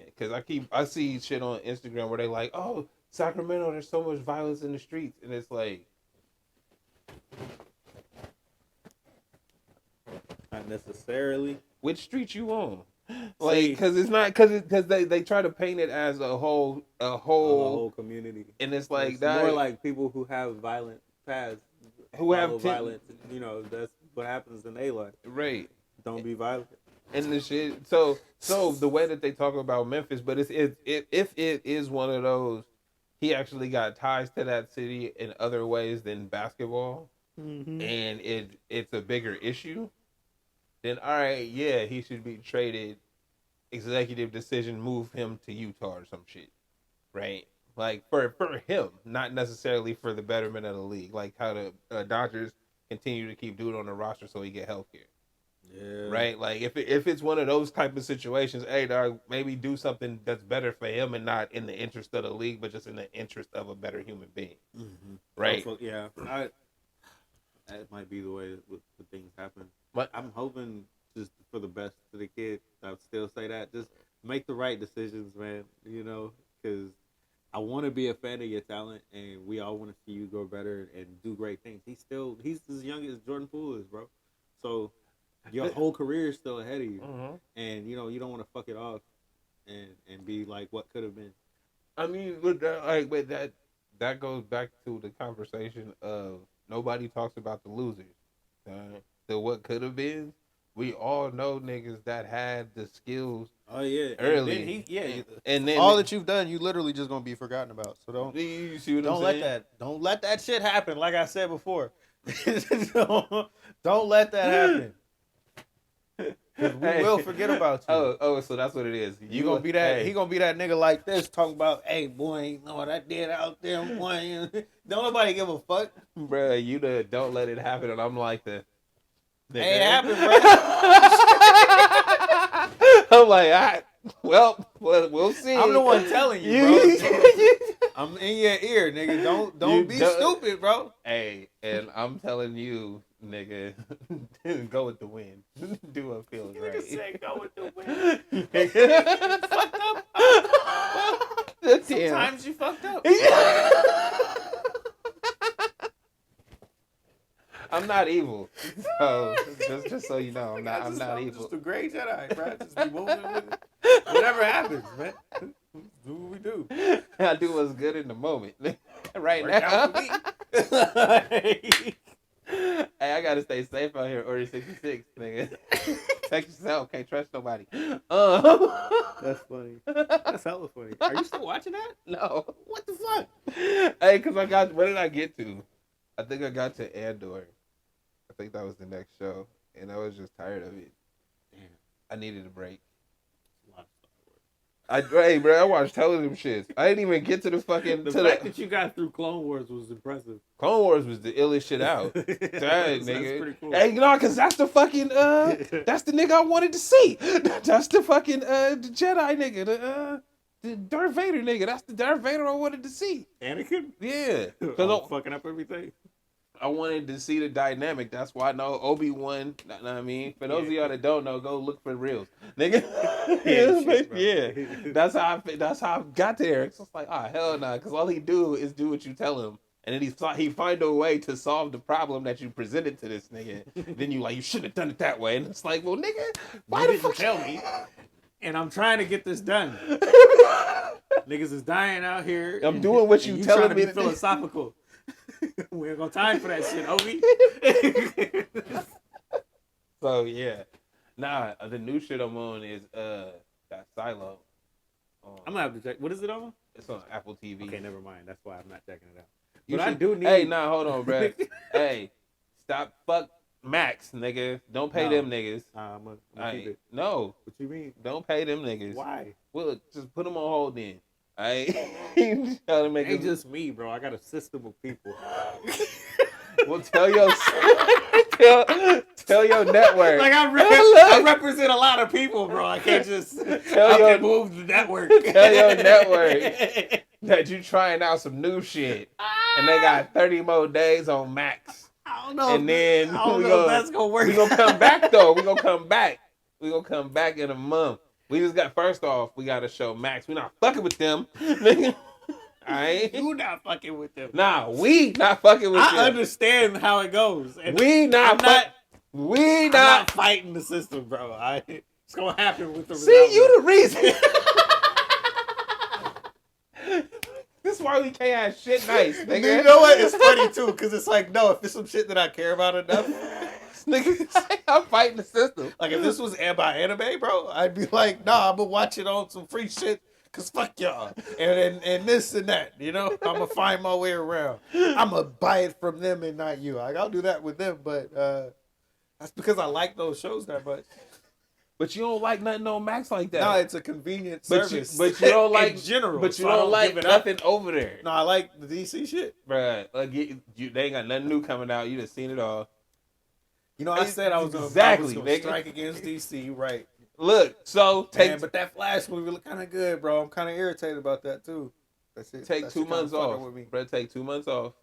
Because I see shit on Instagram where they like, oh, Sacramento, there's so much violence in the streets, and it's like, Not necessarily. which street you on? Like, because it's not because they try to paint it as a whole Community, and it's like it's that more like people who have violent pasts, who have violence. You know, that's what happens in their life. right. Don't be violent. And the shit. So the way that they talk about Memphis, but if it is one of those, he actually got ties to that city in other ways than basketball, and it's a bigger issue. Then all right, yeah, he should be traded. Executive decision, move him to Utah or some shit, right? Like for him, not necessarily for the betterment of the league. Like how the Dodgers continue to keep dude on the roster so he get health care. Yeah. Right? Like if it's one of those type of situations, hey dog, maybe do something that's better for him and not in the interest of the league, but just in the interest of a better human being. Mm-hmm. Right? Also, yeah. That might be the way that things happen. But I'm hoping just for the best for the kid. I'd still say that. Just make the right decisions, man. You know, because I want to be a fan of your talent, and we all want to see you grow better and do great things. He's as young as Jordan Poole is, bro. So your whole career is still ahead of you, and you know you don't want to fuck it off and be like what could have been. I mean, but that goes back to the conversation of nobody talks about the losers. The what could have been. We all know niggas that had the skills. Oh yeah, early. And then all that you've done, you literally just gonna be forgotten about. So don't let that shit happen. Like I said before, don't let that happen. We will forget about you. Oh, so that's what it is. You gonna be that? He gonna be that nigga like this, talking about, hey boy, ain't know what I did out there, boy. Don't nobody give a fuck, bruh. You don't let it happen, and I'm like the. Ain't happened, bro. I'm like, well, we'll see. I'm the one telling you, bro. I'm in your ear, nigga. Don't be stupid, bro. Hey, and I'm telling you, nigga, go with the wind. Do what feels right. Nigga said go with the wind. Fucked up. Sometimes you fucked up. I'm not evil, so just so you know, I'm not evil. Just a great Jedi, bro. Just be moving with it. Whatever happens, man. Do what we do. I do what's good in the moment, right Work now. out for me. Hey, I gotta stay safe out here. Order 66, nigga. Protect yourself. Can't trust nobody. That's funny. That's hella funny. Are you still watching that? No. What the fuck? Hey, cause what did I get to? I think I got to Andor. I think that was the next show, and I was just tired of it. Damn. I needed a break. Hey, bro, I watched hell of them shits. I didn't even get to the fucking. The fact that you got through Clone Wars was impressive. Clone Wars was the illest shit out. Dang, That's nigga. pretty cool. Hey, you know, cause that's the fucking that's the nigga I wanted to see. That's the fucking the Jedi nigga, the Darth Vader nigga. That's the Darth Vader I wanted to see. Anakin? Yeah, cause fucking up everything. I wanted to see the dynamic. That's why I know Obi-Wan. Know what I mean? For those of y'all that don't know, go look for reels, nigga. Yeah, that's how I got there. It's just like, hell nah, because all he do is do what you tell him, and then he find a way to solve the problem that you presented to this nigga. Then you shouldn't have done it that way, and it's like, well, nigga, why the fuck tell me? and I'm trying to get this done. Niggas is dying out here. I'm doing what you telling me to be philosophical. We ain't got time for that shit, Obi. So yeah, nah. The new shit I'm on is that Silo. I'm gonna have to check. What is it on? It's on Apple TV. Okay, never mind. That's why I'm not checking it out. But I do need. Hey, nah, hold on, bro. Hey, stop. Fuck Max, nigga. Don't pay them niggas. I'm gonna keep it. No. What you mean? Don't pay them niggas. Why? Well, just put them on hold then. Ain't just me, bro. I got a system of people. Well, tell your network. Like I represent a lot of people, bro. I can't just move the network. Tell your network that you trying out some new shit, and they got 30 more days on Max. I don't know. And then I don't know if that's gonna work. We gonna come back though. We gonna come back. We gonna come back in a month. We just got first off. We gotta show Max. We not fucking with them. Alright? You not fucking with them. Nah, we not fucking with them. I understand how it goes. And I'm not fighting the system, bro. It's gonna happen with the result. See, you the reason. This is why we can't have shit nice, nigga. You know what? It's funny too, because it's like, no, if it's some shit that I care about enough, nigga, I'm fighting the system. Like if this was by anime, bro, I'd be like, nah, I'm gonna watch it on some free shit. Cause fuck y'all, and this and that, you know. I'm gonna find my way around. I'm gonna buy it from them and not you. Like I'll do that with them, but that's because I like those shows that much. But you don't like nothing on Max like that. No, it's a convenient service. But you don't like in general. But you don't like nothing over there. No, I like the DC shit, bruh. Like they ain't got nothing new coming out. You just seen it all. You know, I said I was gonna strike against DC, right? Look, so but that Flash movie looked kind of good, bro. I'm kind of irritated about that too. That's it. Take 2 months off, bro. Take 2 months off.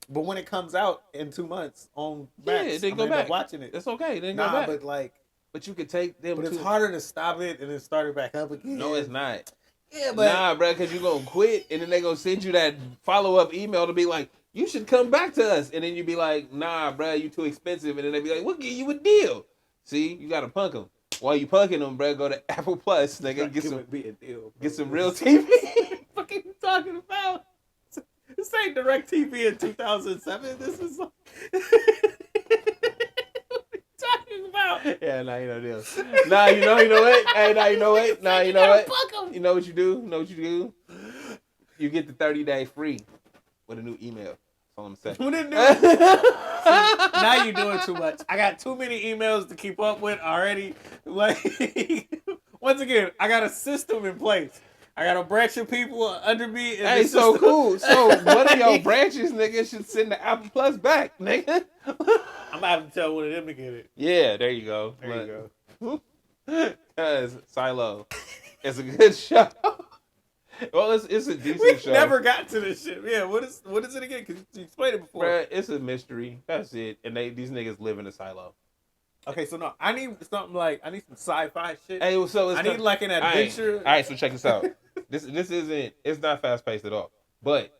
But when it comes out in 2 months on Max, then go back watching it. It's okay. Then go back. But you could take them. But it's harder to stop it and then start it back up again. No, it's not. Yeah, but bro, because you gonna quit and then they gonna send you that follow-up email to be like, you should come back to us, and then you be like, nah, bro, you too expensive, and then they be like, we'll give you a deal. See, you gotta punk them. While you punking them, bro, go to Apple Plus, nigga, get some real TV. What are you talking about? This ain't Direct TV in 2007. This is like... talking about? Yeah, nah, you know this. Nah, you know what? Hey, nah, you know what? Nah, you know what? You know what you do? You know what you do? You get the 30-day free with a new email. That's all I'm saying. Now you're doing too much. I got too many emails to keep up with already. Like, once again, I got a system in place. I got a branch of people under me. Hey, so system. Cool. So one of your branches, nigga, should send the Apple Plus back, nigga. I'm gonna have to tell one of them to get it. Yeah, there you go. There you go. Because Silo is a good show. Well, it's a decent show. We never got to this shit. Yeah, what is it again? Because you explained it before. Bruh, it's a mystery. That's it. And these niggas live in a silo. Okay, so no, I need something like some sci-fi shit. Hey, so I need like an adventure. All right, so check this out. This it's not fast paced at all. But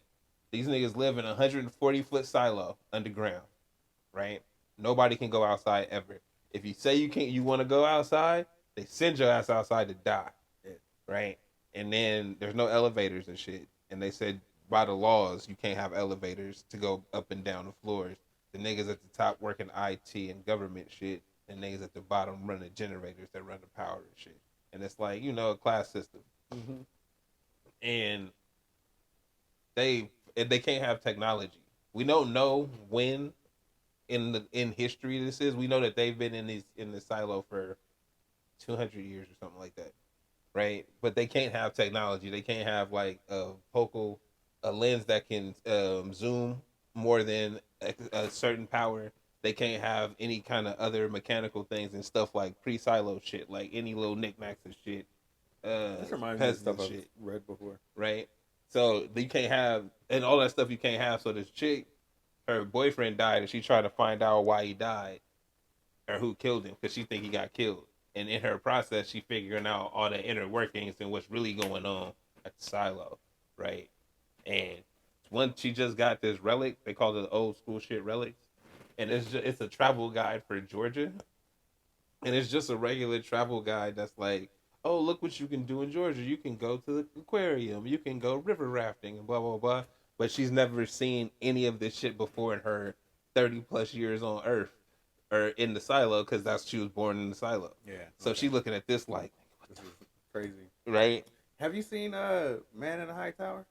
these niggas live in a 140-foot silo underground, right? Nobody can go outside ever. If you say you want to go outside, they send your ass outside to die, right? And then there's no elevators and shit. And they said by the laws, you can't have elevators to go up and down the floors. The niggas at the top working IT and government shit. And niggas at the bottom run the generators that run the power and shit. And it's like, a class system. Mm-hmm. And they can't have technology. We don't know when in history this is. We know that they've been in the silo for 200 years or something like that. Right, but they can't have technology. They can't have like a lens that can zoom more than a certain power. They can't have any kind of other mechanical things and stuff like pre-silo shit, like any little knickknacks and shit. This reminds me of stuff I've read before. Right, so you can't have, and all that stuff you can't have. So this chick, her boyfriend died, and she tried to find out why he died or who killed him because she think he got killed. And in her process, she figuring out all the inner workings and what's really going on at the silo, right? And once she just got this relic, they call it old school shit relics, and it's a travel guide for Georgia, and it's just a regular travel guide that's like, oh, look what you can do in Georgia. You can go to the aquarium. You can go river rafting and blah, blah, blah. But she's never seen any of this shit before in her 30 plus years on Earth or in the silo because she was born in the silo. Yeah. So okay. she's looking at this like, This is crazy. right? Have you seen Man in the High Tower?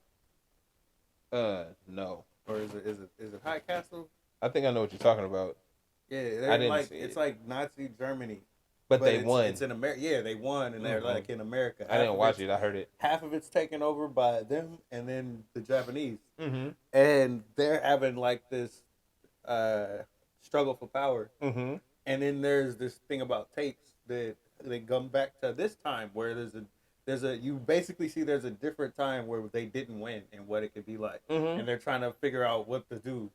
No. Or is it High Castle? I think I know what you're talking about. Yeah, I didn't like see it's it. like Nazi Germany. But they it's, won. It's in America. Yeah, they won, and they're like in America. I didn't watch it. I heard it. Half of it's taken over by them, and then the Japanese. Mm-hmm. And they're having like this struggle for power. Mm-hmm. And then there's this thing about tapes that they come back to this time where there's a you basically see there's a different time where they didn't win and what it could be like, and they're trying to figure out what to do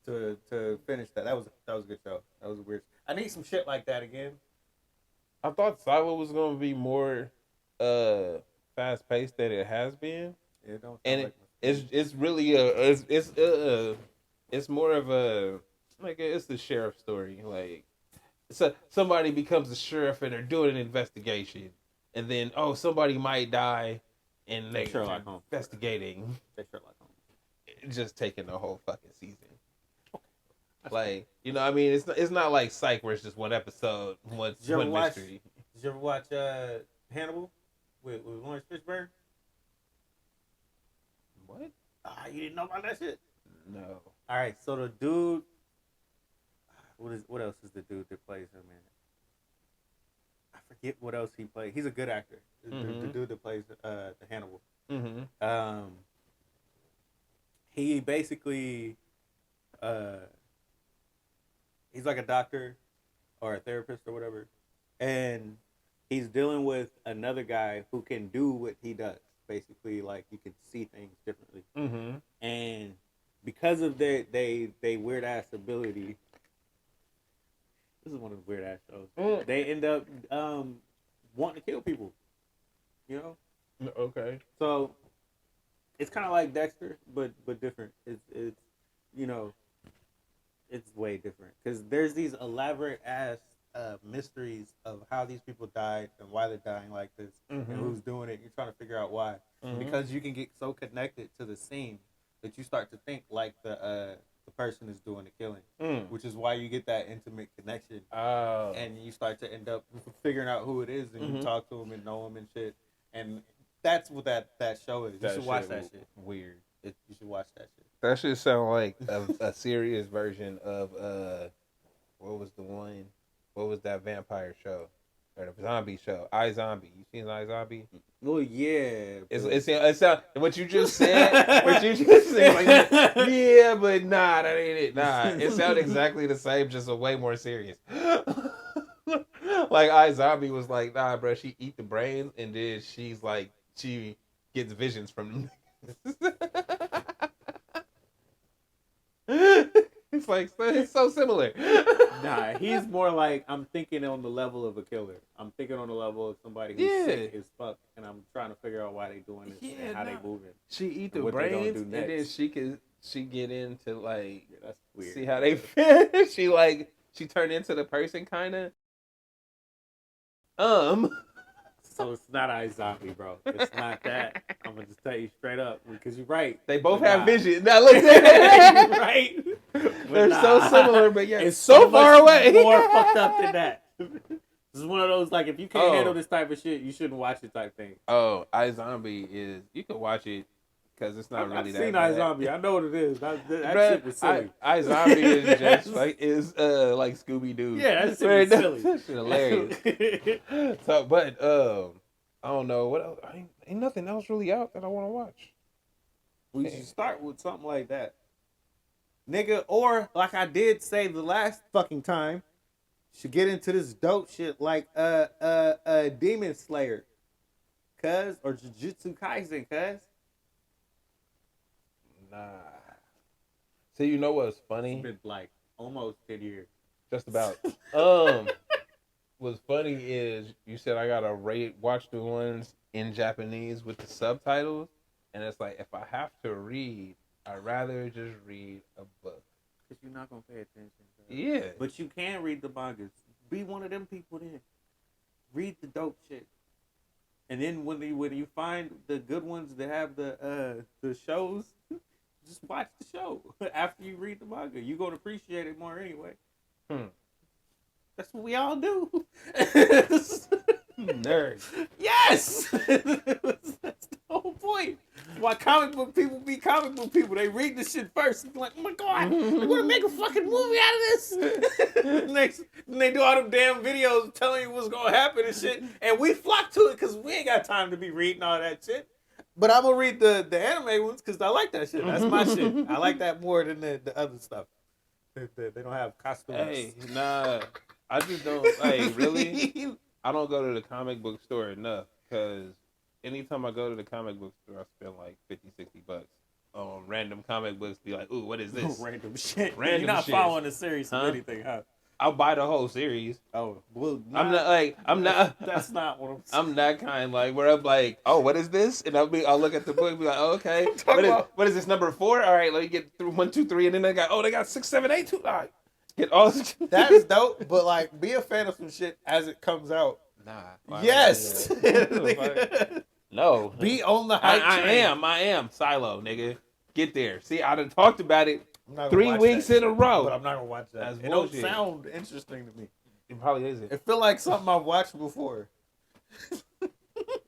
to finish that. That was a good show. That was weird. I need some shit like that again. I thought Silo was gonna be more fast paced than it has been. It don't And it's really it's more of a like it's the sheriff story. Like so somebody becomes a sheriff and they're doing an investigation, and then somebody might die, and they Sherlock Holmes. investigating. They Sherlock Holmes. Just taking the whole fucking season. Like, you know, I mean, it's not like Psych where it's just one episode, one mystery. Did you ever watch Hannibal with Lawrence Fishburne? What? You didn't know about that shit? No. All right, so the dude, what else is the dude that plays him in? I forget what else he played. He's a good actor. The dude that plays the Hannibal. Mm-hmm. He basically, he's like a doctor or a therapist or whatever, and he's dealing with another guy who can do what he does. Basically, like he can see things differently, and because of they weird ass ability, this is one of the weird ass shows. They end up wanting to kill people. You know? Okay. So it's kind of like Dexter, but different. It's you know, it's way different because there's these elaborate ass mysteries of how these people died and why they're dying like this and who's doing it. You're trying to figure out why because you can get so connected to the scene that you start to think like the person is doing the killing, which is why you get that intimate connection. And you start to end up figuring out who it is, and you talk to them and know them and shit. And that's what that show is. You should watch that shit. Weird. You should watch that shit. That should sound like a serious version of what was the one? What was that vampire show or the zombie show? iZombie. You seen iZombie? Well, yeah. It's what you just said. What you just said, like, yeah, but nah, that ain't it. Nah, it sounded exactly the same, just a way more serious. Like iZombie was like, nah, bro, she eat the brains, and then she's like, she gets visions from them. It's like it's so similar. Nah, he's more like I'm thinking on the level of a killer. I'm thinking on the level of somebody who's sick as fuck, and I'm trying to figure out why they doing this and how they moving. She eat the brains, and then she get into like that's weird. See how they fit. She turned into the person kind of. So it's not iZombie, bro. It's not that. I'm gonna just tell you straight up because you're right. They both have vision. Now look at it. Right. They're so similar, but yeah, it's so far away. More fucked up than that. This is one of those like if you can't handle this type of shit, you shouldn't watch it type thing. Oh, iZombie is you can watch it because it's not really that. I've seen iZombie. I know what it is. That shit was silly. iZombie is just like like Scooby Doo. Yeah, that shit was silly. That shit hilarious. So, but I don't know what else. Ain't nothing else really out that I want to watch. We should start with something like that, nigga. Or like I did say the last fucking time, should get into this dope shit like Demon Slayer, cuz or Jujutsu Kaisen, cuz. Nah. So you know what's funny? It's been like almost 10 years. Just about. What's funny is you said I gotta watch the ones in Japanese with the subtitles, and it's like if I have to read, I'd rather just read a book. Cause you're not gonna pay attention. Bro. Yeah. But you can read the mangas. Be one of them people then. Read the dope shit. And then when you find the good ones that have the shows, just watch the show after you read the manga. You're gonna appreciate it more anyway. That's what we all do. Nerd. Yes, that's the whole point. Why comic book people be comic book people? They read the shit first. It's like, oh my god, they're gonna make a fucking movie out of this. Next, they do all them damn videos telling you what's gonna happen and shit, and we flock to it because we ain't got time to be reading all that shit. But I'm gonna read the anime ones because I like that shit. That's my shit. I like that more than the other stuff. They don't have costumes. Hey, nah, I just don't like really. I don't go to the comic book store enough because anytime I go to the comic book store, I spend like $50-$60 on random comic books. Be like, ooh, what is this? Random shit. Random You're not shit. following the series of anything, huh? I'll buy the whole series. Oh, well, I'm not. That's not what I'm saying. I'm that kind like where I'm like, oh, what is this? And I'll look at the book and be like, oh, okay. about- What is this, number 4? All right, let me get through 1, 2, 3, and then they got 6, 7, 8, 2. All right. Get all That's dope, but like, be a fan of some shit as it comes out. Nah. Yes. No. Be on the hype train. I am. Silo, nigga. Get there. See, I done talked about it I'm not gonna 3 watch weeks that in a shit, row. but I'm not gonna watch that. That's It don't bullshit. sound interesting to me. It probably isn't. It feel like something I've watched before.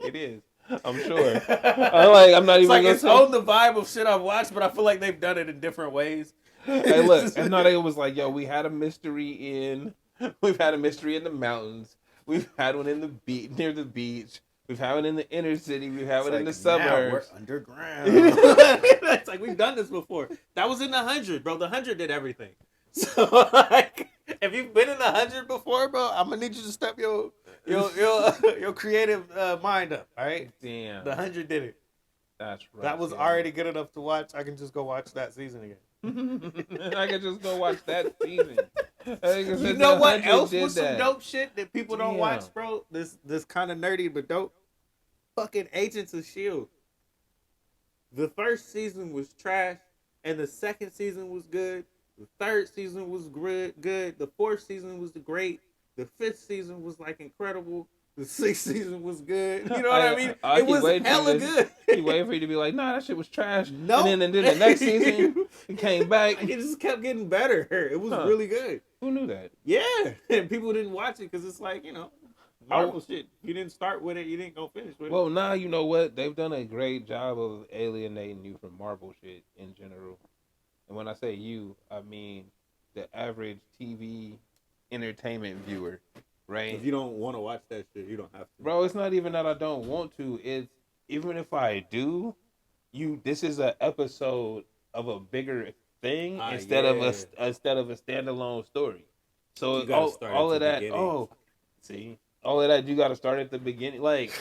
It is. I'm sure. I'm not It's even like gonna it's say. on the vibe of shit I've watched, but I feel like they've done it in different ways. Hey, look, and no, they was like, yo, we had a mystery we've had a mystery in the mountains. We've had one in the near the beach. We've had one in the inner city. We've had one in the Now suburbs. we're underground. It's like we've done this before. That was in the 100, bro. The 100 did everything. So like, if you've been in the 100 before, bro, I'm gonna need you to step your creative mind up. All right. Damn. The 100 did it. That's right. That was already good enough to watch. I can just go watch that season again. I could just go watch that season. You know what else was some dope shit that people don't Damn. watch, bro? This kind of nerdy but dope. Fucking Agents of S.H.I.E.L.D. The first season was trash, and the second season was good. The third season was good. The fourth season was great. The fifth season was like incredible. The sixth season was good. You know what I mean? I It keep was waiting for hella this. good. Keep waiting for you to be like, nah, that shit was trash. No. And then the next season, it came back. It just kept getting better. It was really good. Who knew that? Yeah, and people didn't watch it because it's like, Marvel shit. You didn't start with it, you didn't go finish with it. Well, now you know what? They've done a great job of alienating you from Marvel shit in general. And when I say you, I mean the average TV entertainment viewer, right? If you don't want to watch that shit, you don't have to. Bro, it's not even that I don't want to. It's even if I do, this is an episode of a bigger thing instead of a standalone story. So all of that. Oh, see, all of that you got to start at the beginning. Like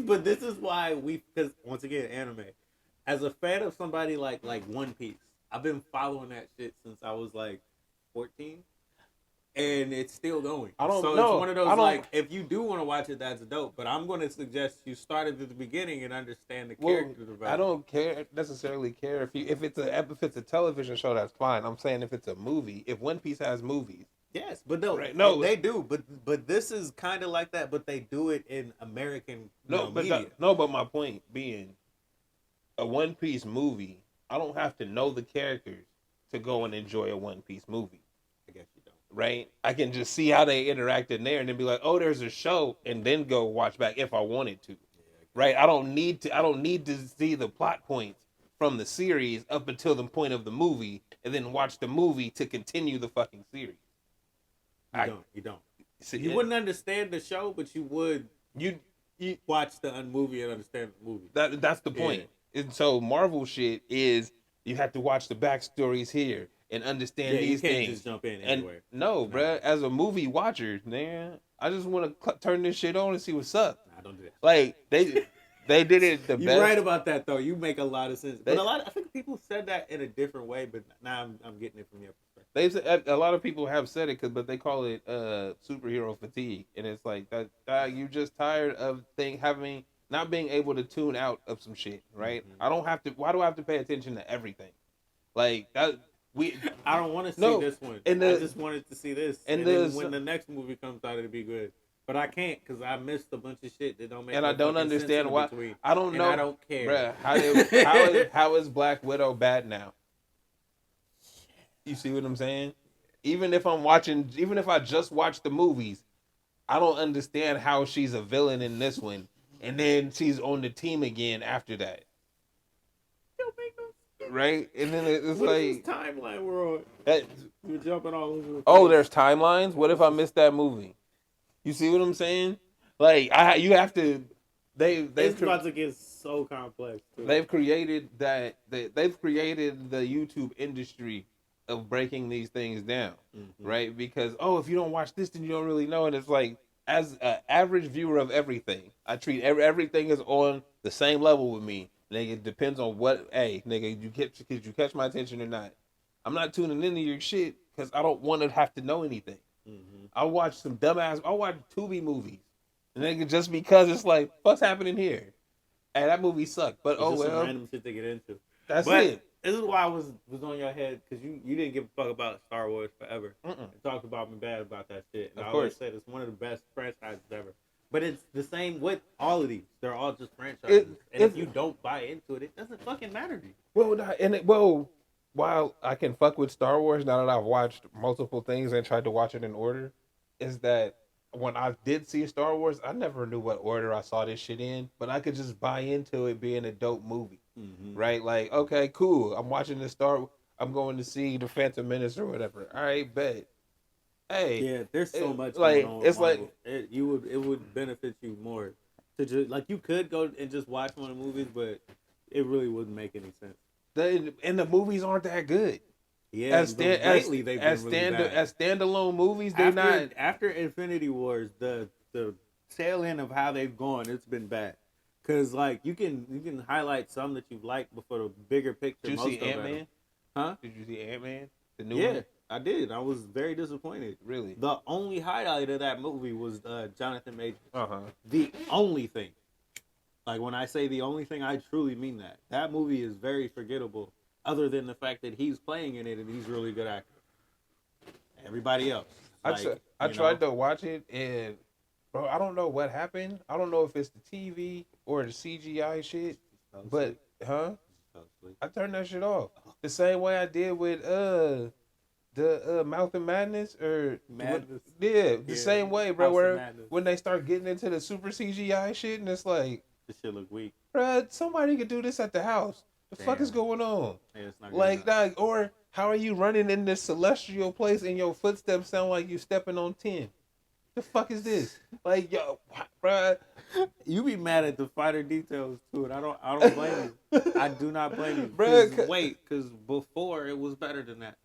but this is why because once again, anime. As a fan of somebody like One Piece, I've been following that shit since I was like 14. And it's still going. I don't so know. It's one of those like, if you do want to watch it, that's dope. But I'm going to suggest you start at the beginning and understand the characters about it. I don't necessarily care if it's a television show. That's fine. I'm saying if it's a movie, if One Piece has movies. Yes, but no, right. No, they do. But this is kind of like that. But they do it in American media. But my point being, a One Piece movie, I don't have to know the characters to go and enjoy a One Piece movie. I guess you don't. Right? I can just see how they interact in there and then be like, oh, there's a show, and then go watch back if I wanted to. Right? I don't need to see the plot points from the series up until the point of the movie and then watch the movie to continue the fucking series. You don't. So you wouldn't understand the show, but you would you watch the movie and understand the movie. That's the point. Yeah. And so Marvel shit is you have to watch the backstories here and understand these you can't things. Just jump in and anywhere. No, bruh, as a movie watcher, man, I just want to turn this shit on and see what's up. Nah, don't do that. Like they did it the best. You're right about that though. You make a lot of sense. But I think people said that in a different way. But now I'm getting it from your perspective. They said a lot of people have said it but they call it superhero fatigue, and it's like that you just tired of not being able to tune out of some shit, right? Mm-hmm. Why do I have to pay attention to everything? Like that I don't want to see this one. I just wanted to see this. And then when the next movie comes out, it'll be good. But I can't because I missed a bunch of shit that don't make. And no I don't fucking sense understand in why. between. I don't And know. I don't care, Bruh, how is Black Widow bad now? You see what I'm saying? Even if I just watch the movies, I don't understand how she's a villain in this one, and then she's on the team again after that, Don't make no sense. right? And then it's What is this like, timeline we're on? that, We're jumping all over. The oh, place. there's timelines. What if I missed that movie? You see what I'm saying? Like, you have to. It's about to get so complex. Too. They've created they've created the YouTube industry of breaking these things down, right? Because if you don't watch this, then you don't really know. And it's like, as an average viewer of everything, I treat everything is on the same level with me. Nigga, it depends on what. Hey, nigga, you catch my attention or not? I'm not tuning into your shit because I don't want to have to know anything. I'll watch some dumbass. I'll watch Tubi movies, and nigga, just because it's like, what's happening here? Hey, that movie sucked, but It's just some well. random shit to get into. That's but it. This is why I was on your head because you didn't give a fuck about Star Wars forever. You talked about me bad about that shit. And I always said it's one of the best franchises ever. But it's the same with all of these. They're all just franchises. And if you don't buy into it, it doesn't fucking matter to you. While I can fuck with Star Wars now that I've watched multiple things and tried to watch it in order, is that when I did see Star Wars, I never knew what order I saw this shit in, but I could just buy into it being a dope movie, right? Like, okay, cool. I'm watching this I'm going to see the Phantom Menace or whatever. All right, bet. Hey, yeah, there's so much like going on. it's Marvel. like it would benefit you more to just like you could go and just watch one of the movies, but it really wouldn't make any sense. and the movies aren't that good. Yeah, lately they've been really bad. As standalone movies, they're not. After Infinity Wars, the tail end of how they've gone, it's been bad. Cause like you can highlight some that you've liked before the bigger picture. Did you see Ant-Man? Huh? Did you see Ant-Man? The new one? I did. I was very disappointed. Really? The only highlight of that movie was Jonathan Majors. Uh-huh. The only thing. Like when I say the only thing, I truly mean that. That movie is very forgettable. Other than the fact that he's playing in it and he's a really good actor. Everybody else. I tried to watch it and, bro, I don't know what happened. I don't know if it's the TV or the CGI shit. But, I turned that shit off. The same way I did with the Mouth of Madness or Madness. The same way, bro. House Where when they start getting into the super CGI shit and it's like, this shit look weak. bro, somebody could do this at the house. The fuck is going on? Yeah, it's not like, dog, or how are you running in this celestial place and your footsteps sound like you stepping on 10? The fuck is this? Like, yo, bro. You be mad at the finer details too, and I don't blame you. I do not blame you. Bro, because before it was better than that.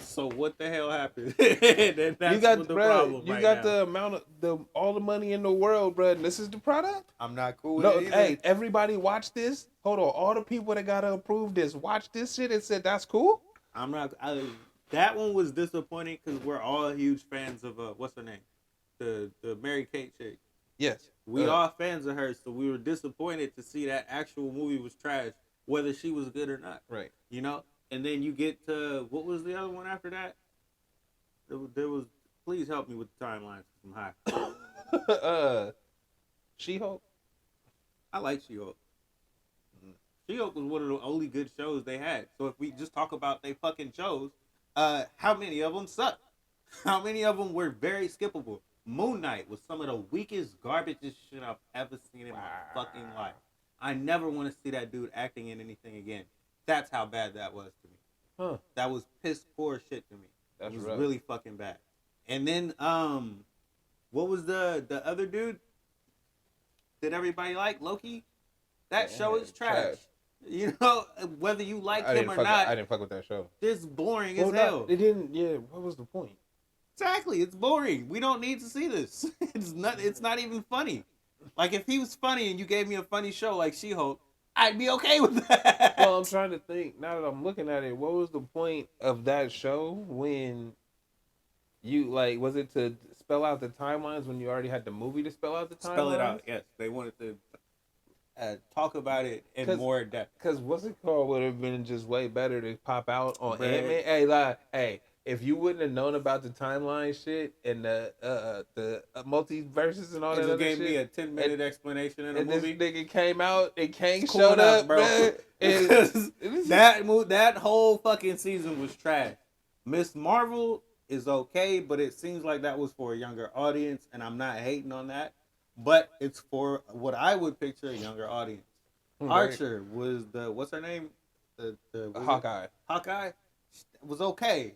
So what the hell happened? That's you got the problem. You right got now. the amount of all the money in the world, bro. And this is the product. I'm not cool with No, it either. hey, everybody watch this. Hold on, all the people that gotta approve this, watch this shit and said that's cool. I'm not. That one was disappointing because we're all huge fans of what's her name, the Mary Kate chick. Yes, We all fans of her, so we were disappointed to see that actual movie was trash, whether she was good or not. right. You know, and then you get to what was the other one after that? There was. Please help me with the timelines. I'm high. She-Hulk. I like She-Hulk. She-Hulk was one of the only good shows they had. So if we just talk about they fucking shows, how many of them sucked? How many of them were very skippable? Moon Knight was some of the weakest, garbagest shit I've ever seen in my fucking life. I never want to see that dude acting in anything again. That's how bad that was to me. Huh. That was piss poor shit to me. That's it was rough. really fucking bad. And then, what was the other dude? Did everybody like Loki? That show is trash. You know, whether you like him or not. I didn't fuck with that show. It's boring as hell. It didn't. Yeah. What was the point? Exactly, it's boring. We don't need to see this. It's not even funny. Like if he was funny and you gave me a funny show like She-Hulk, I'd be okay with that. Well, I'm trying to think. Now that I'm looking at it, what was the point of that show when you was it to spell out the timelines when you already had the movie to spell out the timelines? Spell it out. Yes, they wanted to talk about it in more depth. Because what's it called would have been just way better to pop out on Ant-Man. Hey, if you wouldn't have known about the timeline shit and the multiverses and all They that just other gave me a shit, 10-minute explanation in a and this movie. nigga came out and Kang It's cool showed enough, up, bro. bro. And Because that whole fucking season was trash. Miss Marvel is okay, but it seems like that was for a younger audience, and I'm not hating on that. But it's for what I would picture a younger audience. Right. Archer was the what's her name? The Hawkeye. Hawkeye was okay.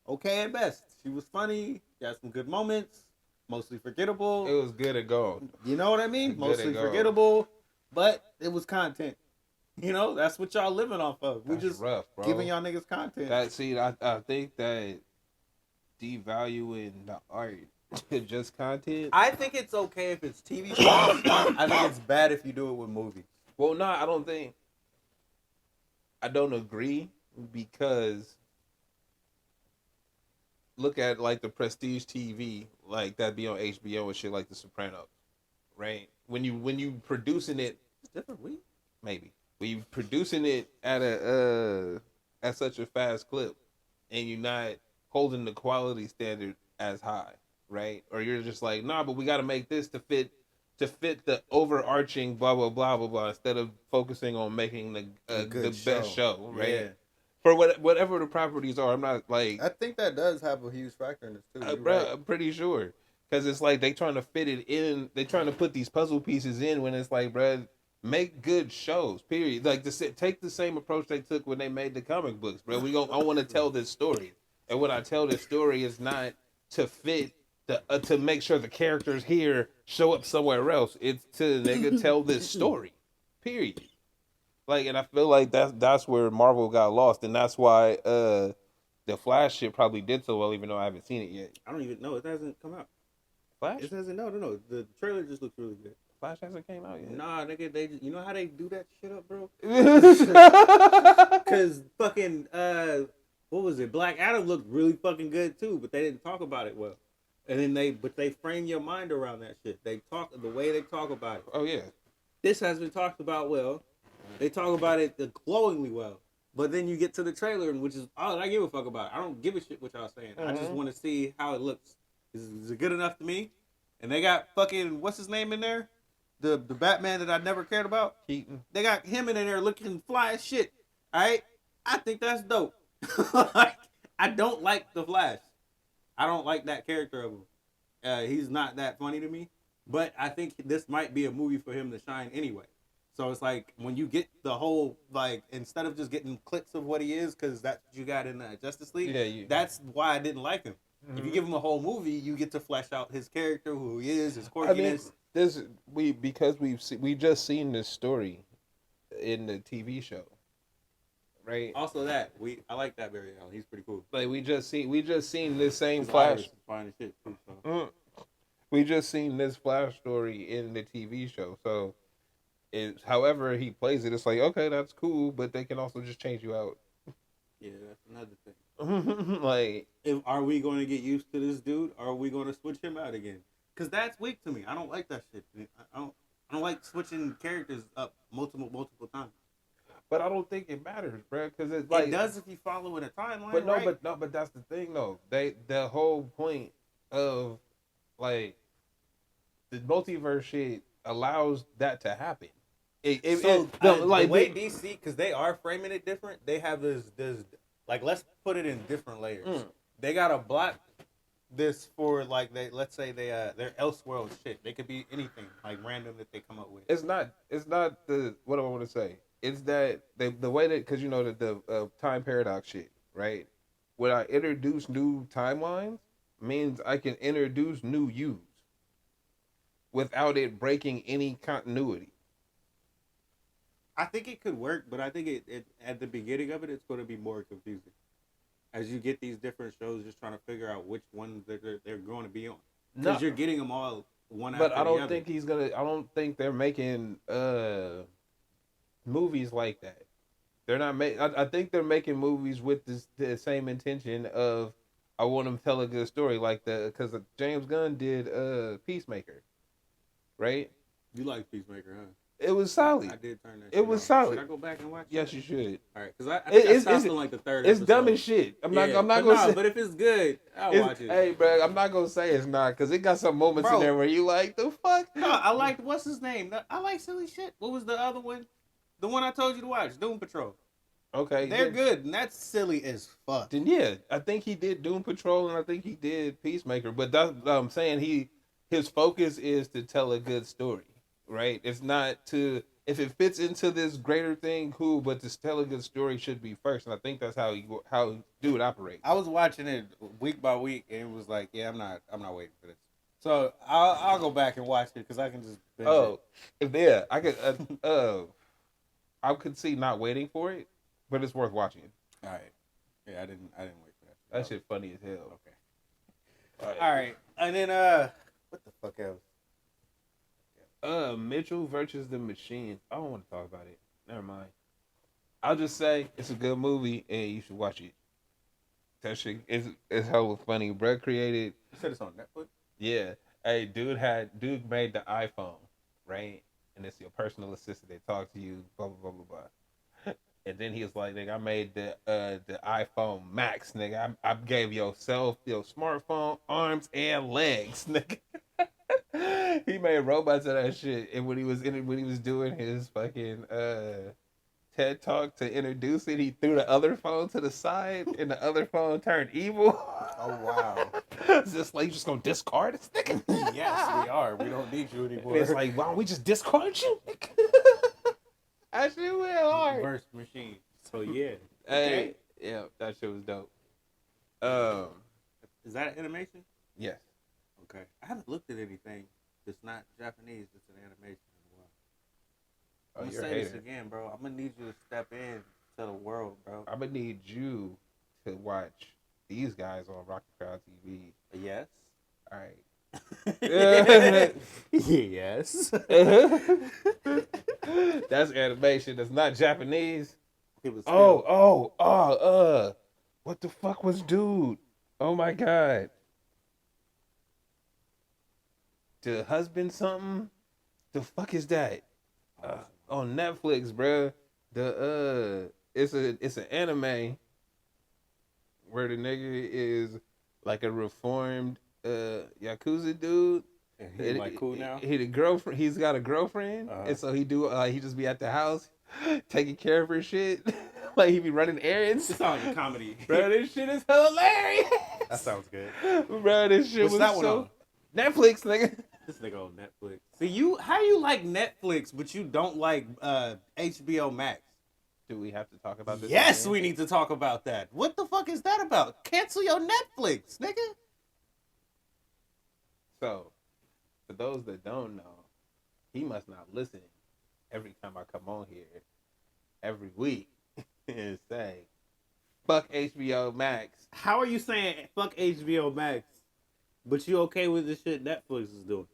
Okay at best. She was funny. She had some good moments. Mostly forgettable. It was good and gone. You know what I mean? Good Mostly and gone. forgettable, but it was content. You know, that's what y'all living off of. We That's just rough, bro. giving y'all niggas content. I think that devaluing the art just content. I think it's okay if it's TV shows. I think it's bad if you do it with movies. Well, no, I don't agree because look at like the prestige TV, like that be on HBO and shit, like The Sopranos, right? When you producing it, It's different. maybe when you producing it at such a fast clip, and you're not holding the quality standard as high, right? Or you're just like, nah, but we got to make this to fit the overarching blah blah blah blah blah, instead of focusing on making the best show, right? Yeah. For whatever the properties are, I'm not like I think that does have a huge factor in this too. You're bro, right. I'm pretty sure because it's like they trying to fit it in. They trying to put these puzzle pieces in when it's like, bro, make good shows. Period. Like take the same approach they took when they made the comic books, bro. I want to tell this story, and when I tell this story, is not to fit to make sure the characters here show up somewhere else. It's to nigga tell this story. Period. Like, and I feel like that's where Marvel got lost, and that's why the Flash shit probably did so well, even though I haven't seen it yet. I don't even know. It hasn't come out. Flash? It hasn't. No. The trailer just looks really good. Flash hasn't came out yet. Nah, nigga, they just, you know how they do that shit up, bro? Cause fucking what was it? Black Adam looked really fucking good too, but they didn't talk about it well. And then they frame your mind around that shit. They talk the way they talk about it. Oh yeah. This has been talked about well. They talk about it glowingly well. But then you get to the trailer, which is all I give a fuck about. I don't give a shit what y'all saying. I just want to see how it looks. Is it good enough to me? And they got fucking what's his name in there? The Batman that I never cared about. Keaton. They got him in there looking fly as shit. All right, I think that's dope. I don't like the Flash. I don't like that character of him. He's not that funny to me. But I think this might be a movie for him to shine anyway. So it's like when you get the whole like instead of just getting clips of what he is, because that's what you got in Justice League. Yeah, that's why I didn't like him. Mm-hmm. If you give him a whole movie, you get to flesh out his character, who he is, his quirkiness. We just seen this story in the TV show, right? Also, I like that Barry Allen. He's pretty cool. Like we just seen this same his Flash. Fine as shit too, so. We just seen this Flash story in the TV show, so. However he plays it, it's like, okay, that's cool, but they can also just change you out. Yeah, that's another thing. Like, are we going to get used to this dude, or are we going to switch him out again? Because that's weak to me. I don't like that shit. I don't like switching characters up multiple times. But I don't think it matters, bro. Because it's like it does if you follow in a timeline. But no, right? but that's the thing though. The whole point of like the multiverse shit allows that to happen. The way DC, because they are framing it different, they have this like, let's put it in different layers. They got a block this for like let's say they're Elseworld shit. They could be anything like random that they come up with. It's not the what do I want to say? It's that the way that because you know the time paradox shit, right? When I introduce new timelines means I can introduce new yous without it breaking any continuity. I think it could work, but I think it at the beginning of it's going to be more confusing as you get these different shows, just trying to figure out which ones they're going to be on, because you're getting them all one after the other. But I don't think they're making movies like that. They're not I think they're making movies with the same intention of I want them to tell a good story, like because James Gunn did Peacemaker, right? You like Peacemaker, huh? It was I solid. did turn that. It shit was off. solid. Should I go back and watch? Yes, it? you should. All right, because I think I stopped on like the third. It's dumb episode. as shit. I'm Yeah, not but gonna say. But if it's good, I'll watch it. Hey, bro, I'm not gonna say it's not because it got some moments in Bro. there where you like the fuck. No, I liked what's his name. I like silly shit. What was the other one? The one I told you to watch, Doom Patrol. Okay, They're good, and that's silly as fuck. Then yeah, I think he did Doom Patrol and I think he did Peacemaker. But that's I'm saying his focus is to tell a good story, right? It's not to if it fits into this greater thing, cool. But to tell a good story should be first, and I think that's how dude operates. I was watching it week by week, and it was like, yeah, I'm not waiting for this. So I'll go back and watch it because I can just. Binge it. I could. I could see not waiting for it, but it's worth watching. All right. Yeah, I didn't wait for that. That shit funny as hell. Okay. All right, and then what the fuck else? Mitchell versus the Machine. I don't want to talk about it. Never mind. I'll just say it's a good movie and you should watch it. That shit is hella funny. Brett created. You said it's on Netflix. Yeah. Hey, dude made the iPhone, right? And it's your personal assistant. They talk to you, blah blah blah blah blah. And then he was like, "Nigga, I made the iPhone Max, nigga. I gave yourself your smartphone arms and legs, nigga." He made robots of that shit. And when he was doing his fucking TED talk to introduce it, he threw the other phone to the side, and the other phone turned evil. Oh wow! It's just like you just gonna discard this nigga? Yes, we are. We don't need you anymore. And it's like, why don't we just discard you? That shit went hard. Verse machine. So yeah. Hey, yeah, that shit was dope. Is that an animation? Yes. Okay. I haven't looked at anything that's not Japanese that's an animation in a while. I'm gonna say this again, bro. I'm gonna need you to step in to the world, bro. I'm gonna need you to watch these guys on Rocky Crowd TV. Yes. All right. Yes. That's animation. That's not Japanese. It was what the fuck was dude? Oh my god. The husband something? The fuck is that? On Netflix, bruh. It's an anime where the nigga is like a reformed Yakuza dude. And he's like cool now. He's got a girlfriend, and so he just be at the house taking care of her shit. Like he be running errands. It sounds like a comedy. Bro, this shit is hilarious. That sounds good. Bro, this shit What's was that one so on? Netflix, nigga. This nigga on Netflix. See how you like Netflix, but you don't like HBO Max? Do we have to talk about this? Yes, again? we need to talk about that. What the fuck is that about? Cancel your Netflix, nigga. So, for those that don't know, he must not listen every time I come on here every week and say, fuck HBO Max. How are you saying fuck HBO Max, but you okay with the shit Netflix is doing?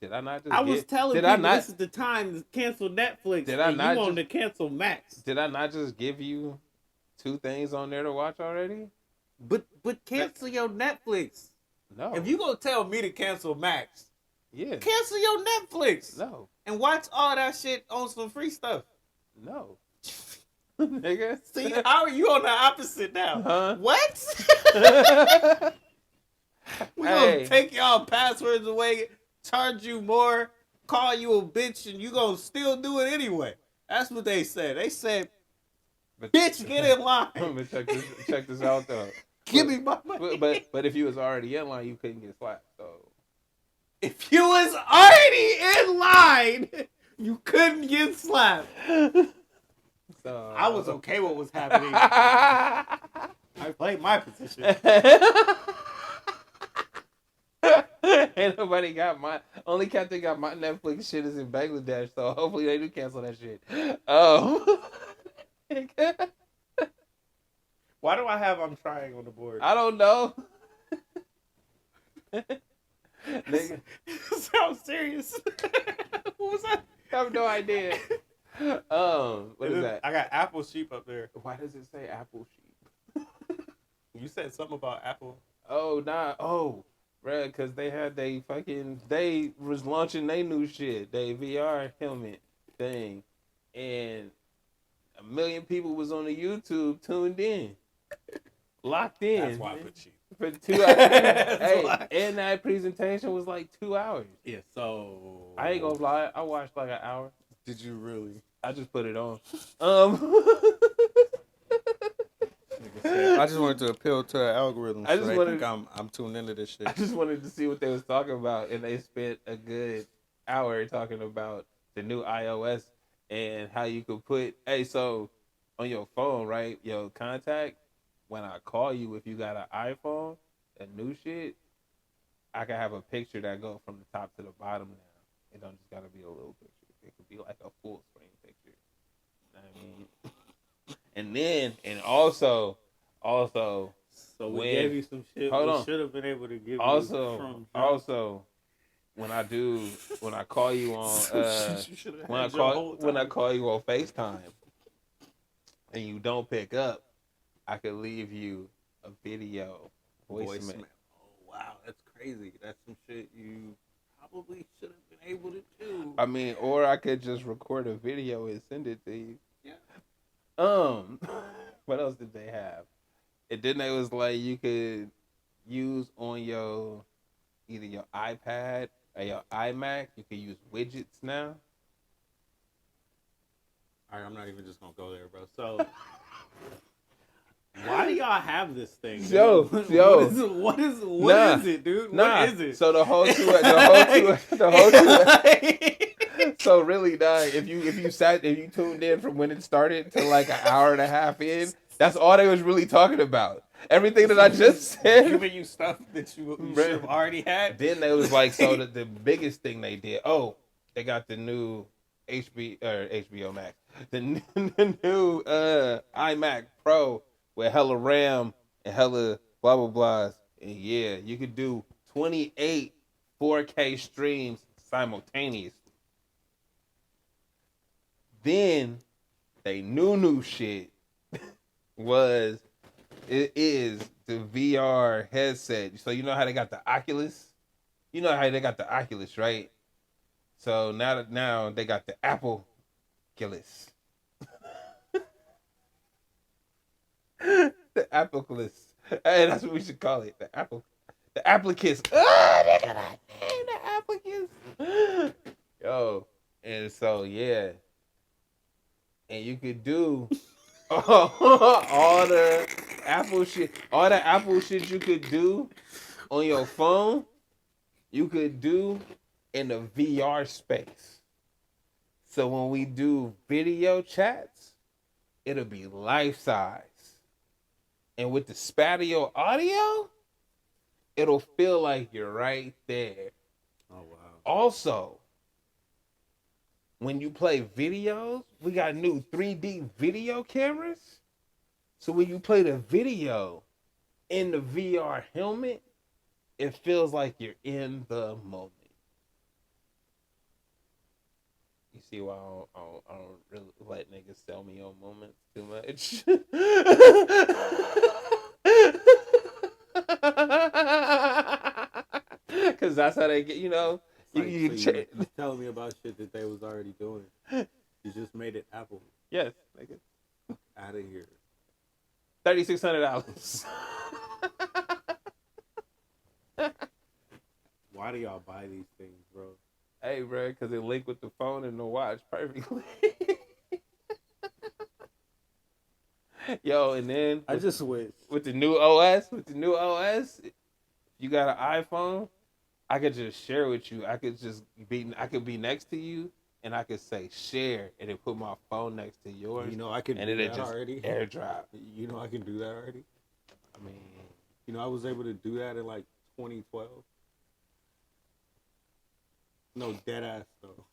Did I not just I was telling people this is the time to cancel Netflix. Did I not you wanted to cancel Max? Did I not just give you 2 things on there to watch already? But cancel your Netflix. No. If you gonna tell me to cancel Max, yeah, cancel your Netflix. No. And watch all that shit on some free stuff. No. Nigga. See, how are you on the opposite now? Huh? What? We gonna take y'all passwords away, charge you more, call you a bitch, and you gonna still do it anyway. That's what they said. They said, bitch, get in line. But check this out though. Give me my money. But if you was already in line, you couldn't get slapped. So if you was already in line, you couldn't get slapped. So I was okay with what was happening. I played my position. Ain't nobody got my only captain got my Netflix shit is in Bangladesh, so hopefully they do cancel that shit. Why do I have I'm trying on the board? I don't know. Nigga. Sounds serious. What was that? I have no idea. What is that? I got Apple Sheep up there. Why does it say Apple Sheep? You said something about Apple. Oh, nah. Oh, Bruh, because they was launching their new shit, they VR helmet thing, and 1 million people was on the YouTube tuned in, locked in. That's why I put cheap. For 2 hours. Hey, why. and that presentation was like 2 hours. Yeah, so I ain't gonna lie, I watched like an hour. Did you really? I just put it on. I just wanted to appeal to the algorithm. I just so wanted- they think I'm tuned into this shit. I just wanted to see what they was talking about, and they spent a good hour talking about the new iOS and how you could put, hey, so on your phone, right, your contact, when I call you, if you got an iPhone, a new shit, I can have a picture that go from the top to the bottom now. It don't just gotta be a little picture. It could be like a full screen picture. You know what I mean? And then, and also, so we when- gave you some shit. hold we on. should have been able to give also, you from when I call you on, You should've when I had your whole time. call you on FaceTime, and you don't pick up, I could leave you a video voicemail. Oh wow, that's crazy. That's some shit you probably should have been able to do. I mean, or I could just record a video and send it to you. Yeah. What else did they have? And then it was like you could use on your either your iPad or your iMac. You could use widgets now. All right, I'm not even just gonna go there, bro. So, why do y'all have this thing? Dude? Yo. what is Nah. it, dude? Nah. What is it? So the whole two. So really, if you tuned in from when it started to like an hour and a half in, that's all they was really talking about. Everything that I just said. Giving you stuff that you should have already had. Then they was like, so the biggest thing they did. Oh, they got the new HBO Max, the new iMac Pro with hella RAM and hella blah blah blahs. And yeah, you could do 28 4K streams simultaneously. Then they new shit is the VR headset. So you know how they got the Oculus? You know how they got the Oculus, right? So now they got the Apple Oculus. The Applecus. Hey, that's what we should call it. The Applecus. Oh, they got a name, the Applecus. Yo. And so yeah. And you could do all the Apple shit you could do on your phone, you could do in the VR space. So when we do video chats, it'll be life size. And with the spatial audio, it'll feel like you're right there. Oh wow. Also, when you play videos, we got new 3D video cameras. So when you play the video in the VR helmet, it feels like you're in the moment. You see why I don't really let niggas sell me on moments too much? Because that's how they get, you know. You telling me about shit that they was already doing. You just made it Apple. Yes, nigga. Out of here. $3,600. Why do y'all buy these things, bro? Hey, bro, because it link with the phone and the watch perfectly. Yo, and then I just wish with the new OS, you got an iPhone, I could just share with you. I could be next to you, and I could say share, and then put my phone next to yours. you know I can and do it that just already. AirDrop. You know I can do that already. I mean, You know I was able to do that in like 2012. No, dead ass though.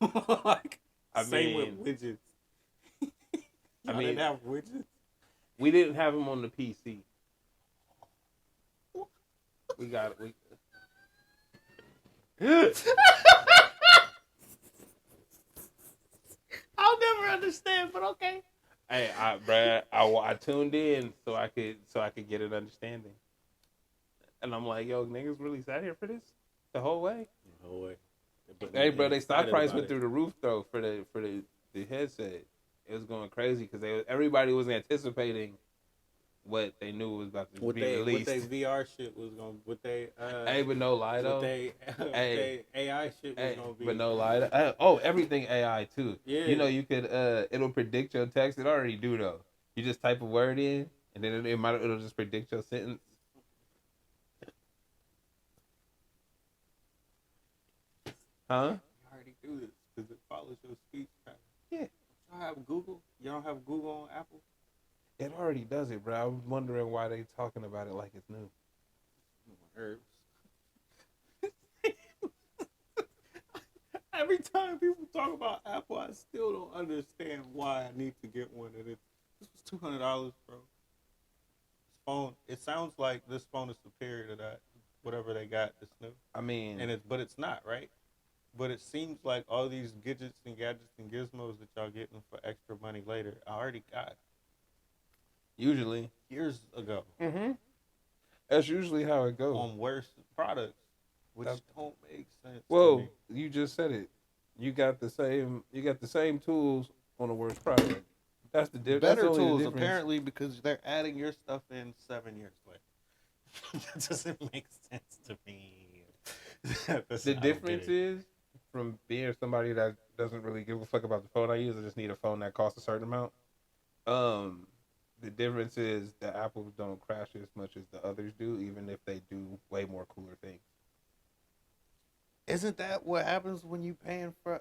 Like same with widgets. I didn't have widgets. we didn't have them on the PC. We I'll never understand, but okay. Hey, I tuned in so I could get an understanding. And I'm like, yo, niggas really sat here for this the whole way. No way. But Hey, bro, they stock excited price about went it. through the roof though for the headset. It was going crazy because everybody was anticipating what they knew was about to be released. What they VR shit was gonna, what they Hey, but no lie though. what they AI shit was gonna be. But no lie. Oh, everything AI too. Yeah. You know, you could it'll predict your text. It already do though. You just type a word in, and then it'll just predict your sentence. Huh? You already do this because it follows your speech pattern. Yeah. You have Google. You don't have Google on Apple. It already does it, bro. I'm wondering why they talking about it like it's new. Herbs. Every time people talk about Apple, I still don't understand why I need to get one. And this was $200, bro. This phone. It sounds like this phone is superior to that, whatever they got that's new. I mean, But it's not, right? But it seems like all these gadgets and gizmos that y'all getting for extra money later, I already got usually years ago that's usually how it goes. on worse products, which don't make sense. Well, to me. you just said it. You got the same tools on a worse product. That's the difference. Better tools, apparently, because they're adding your stuff in 7 years later. That doesn't make sense to me. The difference is from being somebody that doesn't really give a fuck about the phone I use. I just need a phone that costs a certain amount. The difference is the Apples don't crash as much as the others do, even if they do way more cooler things. Isn't that what happens when you paying for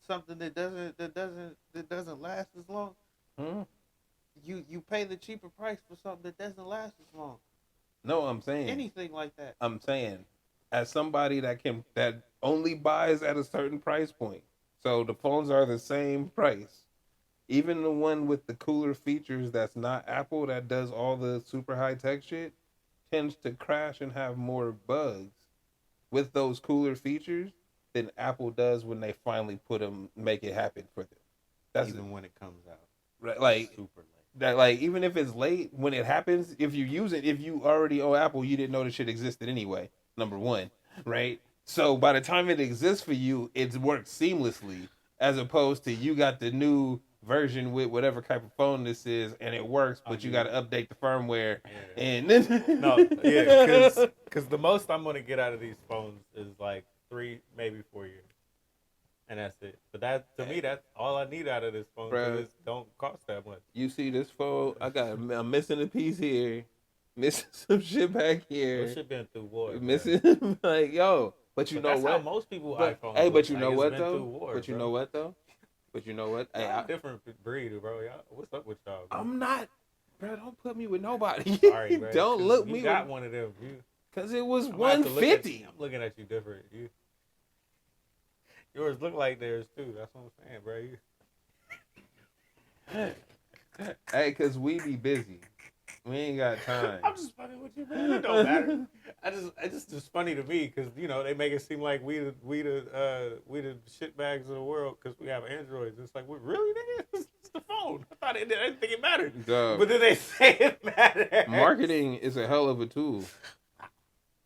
something that doesn't last as long? You pay the cheaper price for something that doesn't last as long. No, I'm saying Anything like that. I'm saying, as somebody that only buys at a certain price point, so the phones are the same price. Even the one with the cooler features that's not Apple, that does all the super high tech shit, tends to crash and have more bugs with those cooler features than Apple does when they finally make it happen for them. That's Even when it comes out, right, like super late. that, like even if it's late, when it happens, if you already owe Apple, you didn't know the shit existed anyway. Number one, right? So by the time it exists for you, it's worked seamlessly, as opposed to you got the new version with whatever type of phone this is, and it works, but you got to update the firmware, and then because the most I'm gonna get out of these phones is like 3, maybe 4 years, and that's it. But that to me, that's all I need out of this phone. Bruh. It don't cost that much. You see this phone? I'm missing a piece here, missing some shit back here, This shit been through war. missing like yo. But you know that's what? how most people But, iPhones. hey, look but you like. know It's what been though? through war, But you bro. know what though? But you know what? Hey, I'm a different breed, bro. Y'all, what's up with y'all? Bro? I'm not, bro. Don't put me with nobody. Sorry, bro. Don't 'Cause look you me. got one of them. Cause it was I'm gonna have to look at 150. I'm looking at you different. Yours look like theirs too. That's what I'm saying, bro. Hey, cause we be busy. We ain't got time. I'm just fucking with you, man. It don't matter. It's just funny to me because they make it seem like we the shit bags of the world because we have Androids. It's like, we really, nigga? It's the phone. I didn't think it mattered. Duh. But then they say it matters. Marketing is a hell of a tool.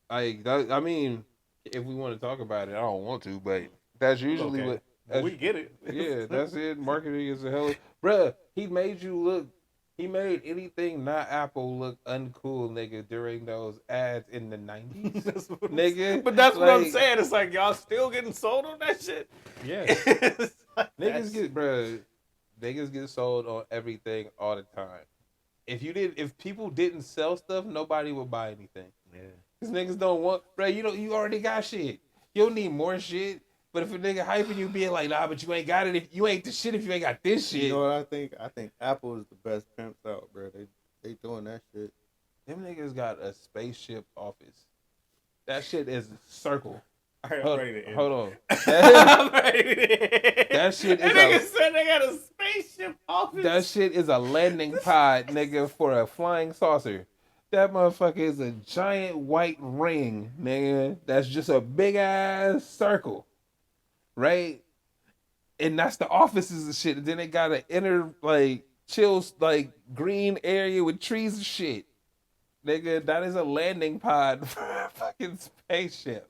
I mean, if we want to talk about it, I don't want to, but that's usually Okay. what. We get it. Yeah, that's it. Marketing is a hell of... Bruh, he made anything not Apple look uncool, nigga, during those ads in the 90s. Nigga. But that's what I'm like, saying. It's like, y'all still getting sold on that shit? Yeah. It's like, Niggas get sold on everything all the time. If people didn't sell stuff, nobody would buy anything. Yeah. Cause niggas don't want, you already got shit. You don't need more shit. But if a nigga hyping you, being like, nah, but you ain't got it. If you ain't the shit, if you ain't got this shit. You know what I think? I think Apple is the best pimps out, bro. They doing that shit. Them niggas got a spaceship office. That shit is circle. All right, I'm ready to end. Hold on. I'm ready to end. That shit is That nigga said they got a spaceship office. That shit is a landing pod, nigga, for a flying saucer. That motherfucker is a giant white ring, nigga. That's just a big ass circle. Right? And that's the offices and shit. And then they got an inner, chill, green area with trees and shit. Nigga, that is a landing pod for a fucking spaceship.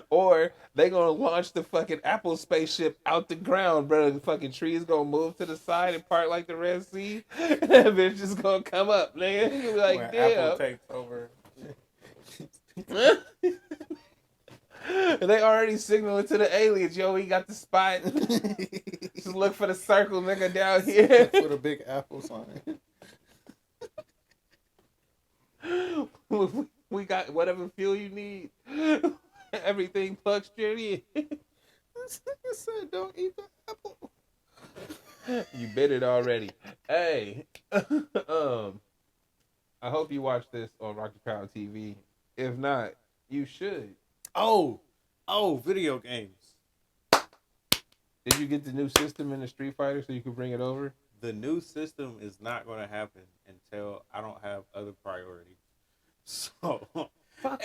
Or they gonna launch the fucking Apple spaceship out the ground, bro. The fucking trees gonna move to the side and part like the Red Sea. And that bitch just gonna come up, nigga. You be like, When damn. Apple takes over. They already signaling to the aliens, yo, we got the spot. Just look for the circle, nigga, down here. With a big Apple sign. We got whatever fuel you need. Everything plugged straight in. I said, don't eat the apple. You bit it already. Hey, I hope you watch this on Rocky Pound TV. If not, you should. Oh, video games. Did you get the new system in the Street Fighter so you could bring it over? The new system is not going to happen until I don't have other priorities. So, Fuck.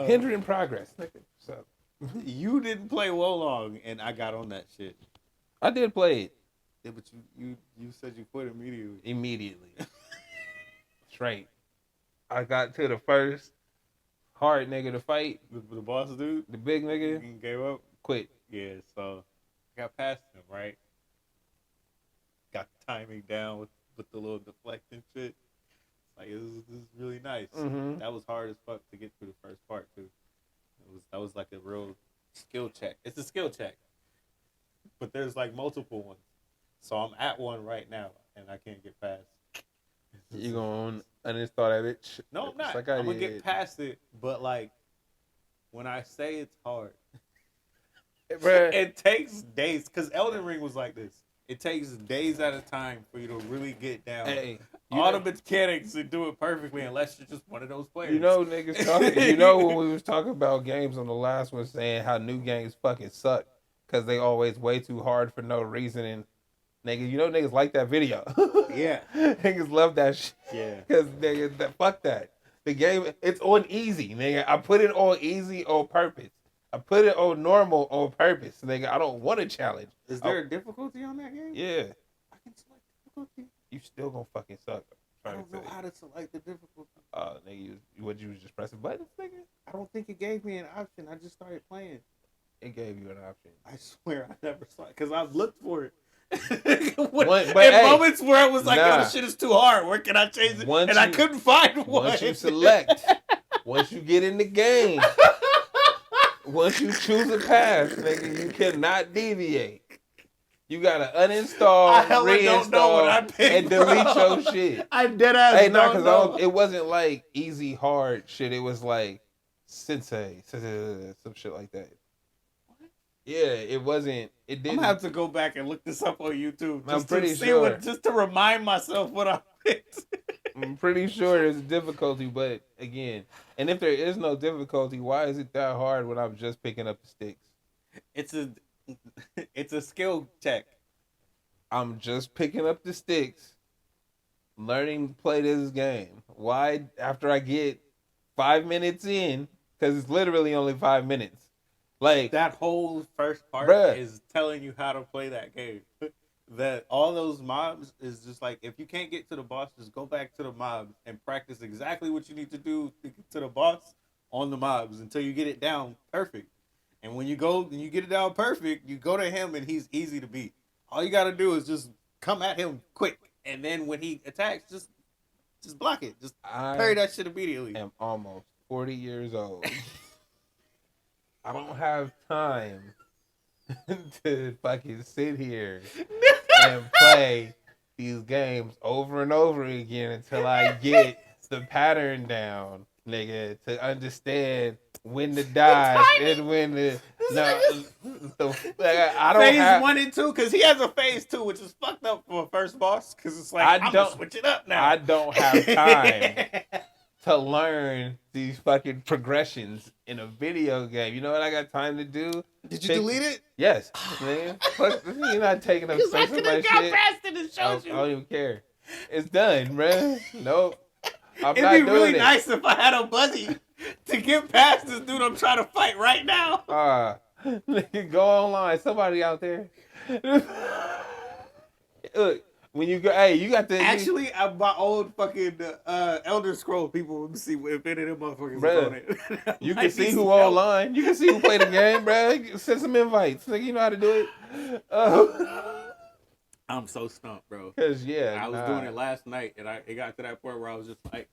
Hindering progress. So you didn't play Wolong, and I got on that shit. I did play it Yeah, but you said you quit immediately. immediately. That's right. I got to the first hard nigga to fight. The boss dude, The big nigga you gave up. quit. Yeah, so I got past him, right? Got the timing down with the little deflecting shit. Like this is really nice. Mhm. That was hard as fuck to get through the first part too. That was like a real skill check. It's a skill check, but there's like multiple ones. So I'm at one right now, and I can't get past. You gonna uninstall that bitch? No, I'm not. Like I I'm gonna did. get past it, but like when I say it's hard, Bruh. it takes days. Cause Elden Ring was like this. It takes days at a time for you to really get down Hey, all the mechanics and do it perfectly, unless you're just one of those players. you know niggas talking. You know when we was talking about games on the last one, saying how new games fucking suck because they always way too hard for no reason. And nigga, you know niggas like that video. Yeah. Niggas love that shit. Yeah. Cause nigga, fuck that. The game, it's on easy, nigga. I put it on easy on purpose. I put it on normal on purpose, nigga. I don't want a challenge. Is there a difficulty on that game? Yeah. I can select difficulty. You still gonna fucking suck. I don't know how to select the difficulty. Nigga, you was just pressing buttons, nigga? I don't think it gave me an option. I just started playing. It gave you an option. I swear I never saw it because I've looked for it. But In hey, moments where it was like, nah. yo, this shit is too hard. Where can I change it? Once And I you- couldn't find one. Once you select, once you get in the game, once you choose a path, nigga, you cannot deviate. You gotta uninstall, I hella don't know what I reinstall, picked, and delete bro. your shit. I dead ass Hey, nah, don't know. because it wasn't like easy, hard shit. It was like sensei, some shit like that. Yeah, it wasn't. It I'm didn't. gonna have to go back and look this up on YouTube. I'm Just pretty to see sure. just to remind myself what I picked. I'm pretty sure there's a difficulty, but again, and if there is no difficulty, why is it that hard when I'm just picking up the sticks? It's a skill check. I'm just picking up the sticks, learning to play this game. Why, after I get 5 minutes in, because it's literally only 5 minutes, like That whole first part Bruh. is telling you how to play that game. That all those mobs is just like, if you can't get to the boss, just go back to the mobs and practice exactly what you need to do to get to the boss on the mobs until you get it down perfect. And when you go and you get it down perfect, you go to him and he's easy to beat. All you gotta do is just come at him quick, and then when he attacks, just block it. Just parry that shit immediately. am almost 40 years old. I don't have time to fucking sit here and play these games over and over again until I get the pattern down, nigga, to understand when to dodge and when to. I don't Phase have. 1 and 2, because he has a phase 2, which is fucked up for a first boss. Because it's like, I'm gonna switch it up now. I don't have time to learn these fucking progressions in a video game. You know what I got time to do? Did you delete it? Yes, man. Fuck, you're not taking up space on my shit. past it and I showed don't even care. It's done, bruh. Nope. I'm It'd not be doing really it. nice if I had a buddy to get past this dude I'm trying to fight right now. Nigga, go online. Somebody out there. Look, When you go, hey, you got the Actually, my old fucking Elder Scroll people would see if any of them motherfuckers Bruh, is on it. you can Might see be who some online. You can see who played the game, bro. Send some invites. Nigga, you know how to do it. I'm so stumped, bro. Cause yeah, I was doing it last night, and it got to that point where I was just like,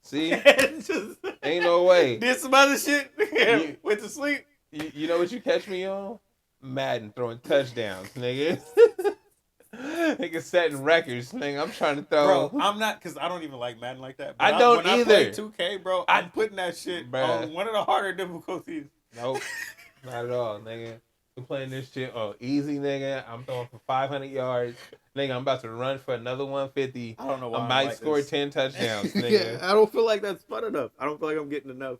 see, just ain't no way. did some other shit, went to sleep. You know what you catch me on? Madden throwing touchdowns, nigga. Nigga setting records, nigga. I'm trying to throw. Bro, I'm not, because I don't even like Madden like that. I don't when either. I play 2K, bro, I'm putting that shit Bruh. on one of the harder difficulties. Nope, not at all, nigga. We playing this shit easy, nigga. I'm throwing for 500 yards. Nigga, I'm about to run for another 150. I don't know why I I'm might like score this. 10 touchdowns, nigga. Yeah, I don't feel like that's fun enough. I don't feel like I'm getting enough.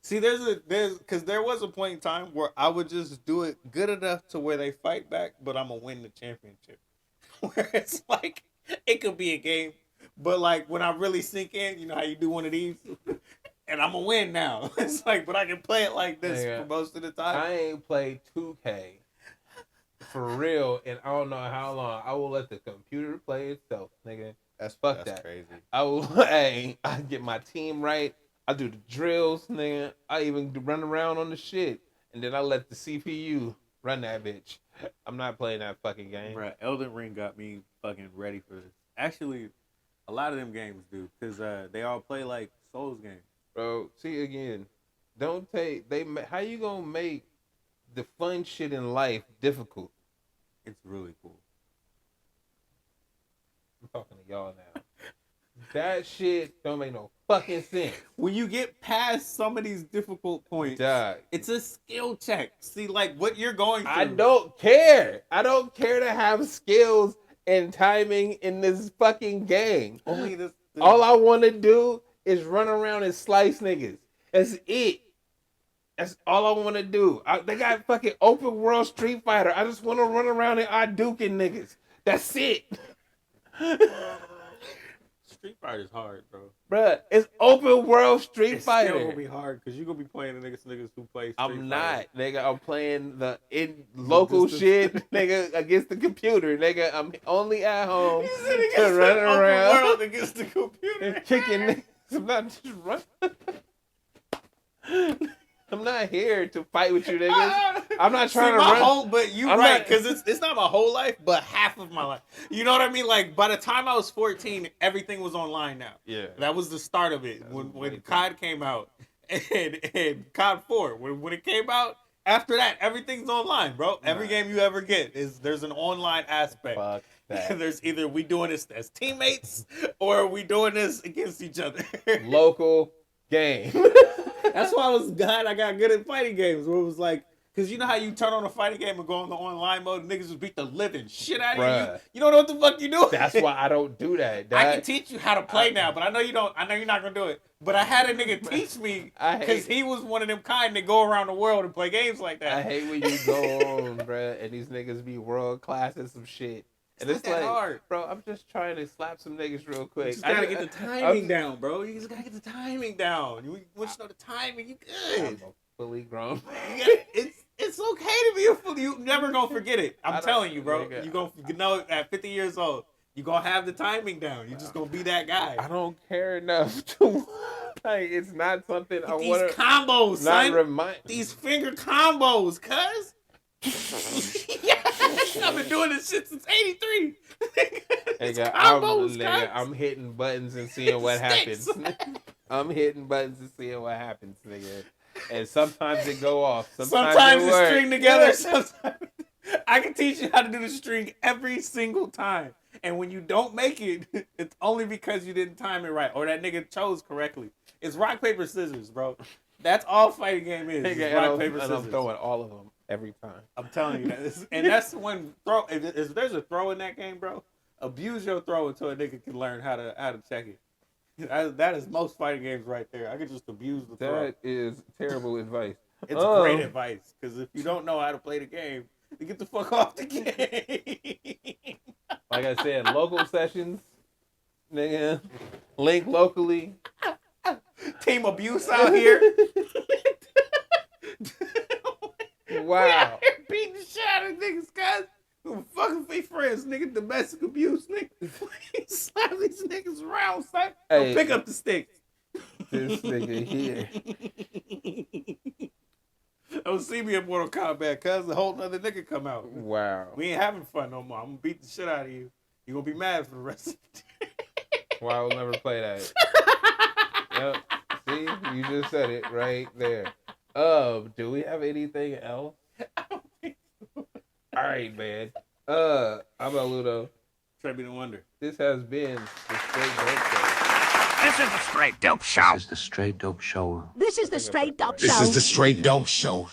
See, because there was a point in time where I would just do it good enough to where they fight back, but I'm gonna win the championship. Where it's like, it could be a game, but like when I really sink in, you know how you do one of these, and I'm gonna win now. It's like, but I can play it like this Nigga, for most of the time. I ain't played 2K for real, and I don't know how long. I will let the computer play itself, nigga. Fuck that. Crazy. I will. Hey, I get my team right. I do the drills, nigga. I even run around on the shit, and then I let the CPU run that bitch. I'm not playing that fucking game. Bruh, Elden Ring got me fucking ready for this. Actually, a lot of them games do, because they all play like Souls games. Bro, see again, don't take how you gonna make the fun shit in life difficult? It's really cool. I'm talking to y'all now. That shit don't make no fucking sense. When you get past some of these difficult points, Dog. it's a skill check. See, like what you're going through. I don't care. I don't care to have skills and timing in this fucking game. Only this. All I want to do is run around and slice niggas. That's it. That's all I want to do. They got fucking open world Street Fighter. I just want to run around and Hadouken niggas. That's it. Street Fighter's hard, bro. Bruh, it's open world Street It's Fighter. still gonna be hard because you're gonna be playing the niggas who play Street I'm Fighter. not, nigga. I'm playing local shit, nigga, against the computer, nigga. I'm only at home You said against to run the open around world against the computer. and kicking niggas. I'm not just running. I'm not here to fight with you niggas. I'm not trying to run. But you I'm right, not- because it's not my whole life, but half of my life. You know what I mean? Like by the time I was 14, everything was online now. Yeah. That was the start of it when COD came out and COD 4 when it came out. After that, everything's online, bro. Every game you ever get there's an online aspect. Fuck that. There's either we doing this as teammates or we doing this against each other. Local game. That's why I was glad I got good at fighting games. Where it was like, because you know how you turn on a fighting game and go on the online mode, and niggas just beat the living shit out of Bruh. you. You don't know what the fuck you do. That's why I don't do that. I can teach you how to play now, but I know you don't. I know you're not gonna do it. But I had a nigga teach me because he was one of them kind that go around the world and play games like that. I hate when you go on, bruh, and these niggas be world class at some shit. And it's not that like, hard. bro, I'm just trying to slap some niggas real quick. You just gotta get the timing down, bro. You just gotta get the timing down. Once you know the timing, you good. I'm a fully grown. It's okay to be a fool. You never gonna forget it. I'm telling you, bro. Nigga. You gonna know at 50 years old, you gonna have the timing down. You just gonna be that guy. I don't care enough to like. It's not something I These want to combos, son. remind. These finger combos, cuz. I've been doing this shit since '83. Nigga, combos, I'm hitting buttons and seeing what happens. I'm hitting buttons and seeing what happens, nigga. And sometimes it go off. Sometimes it it's work. string together. Sometimes I can teach you how to do the string every single time. And when you don't make it, it's only because you didn't time it right or that nigga chose correctly. It's rock, paper, scissors, bro. That's all fighting game is. Nigga, Rock, paper, scissors. I'm throwing all of them every time. I'm telling you that. And that's when throw. If there's a throw in that game, bro, abuse your throw until a nigga can learn how to check it. That is most fighting games right there. I could just abuse the throw. That is terrible advice. It's great advice because if you don't know how to play the game, you get the fuck off the game. Like I said, local sessions, nigga. Link locally. Team abuse out here. Wow. Beating the shit out of niggas, guys. Fuck if we friends, nigga. Domestic abuse, nigga. Slap these niggas around, son. Hey. Go pick up the sticks. This nigga here. Don't see me in Mortal Kombat, cuz a whole nother nigga come out. Wow. We ain't having fun no more. I'm gonna beat the shit out of you. You gonna be mad for the rest of the day. Well, I will never play that. Yep. See, you just said it right there. Do we have anything else? All right, man. How about Ludo? Trebi the Wonder. This has been the Straight Dope Show. This is the Straight Dope Show. This is the Straight Dope Show. This is the Straight Dope Show. This is the Straight Dope Show.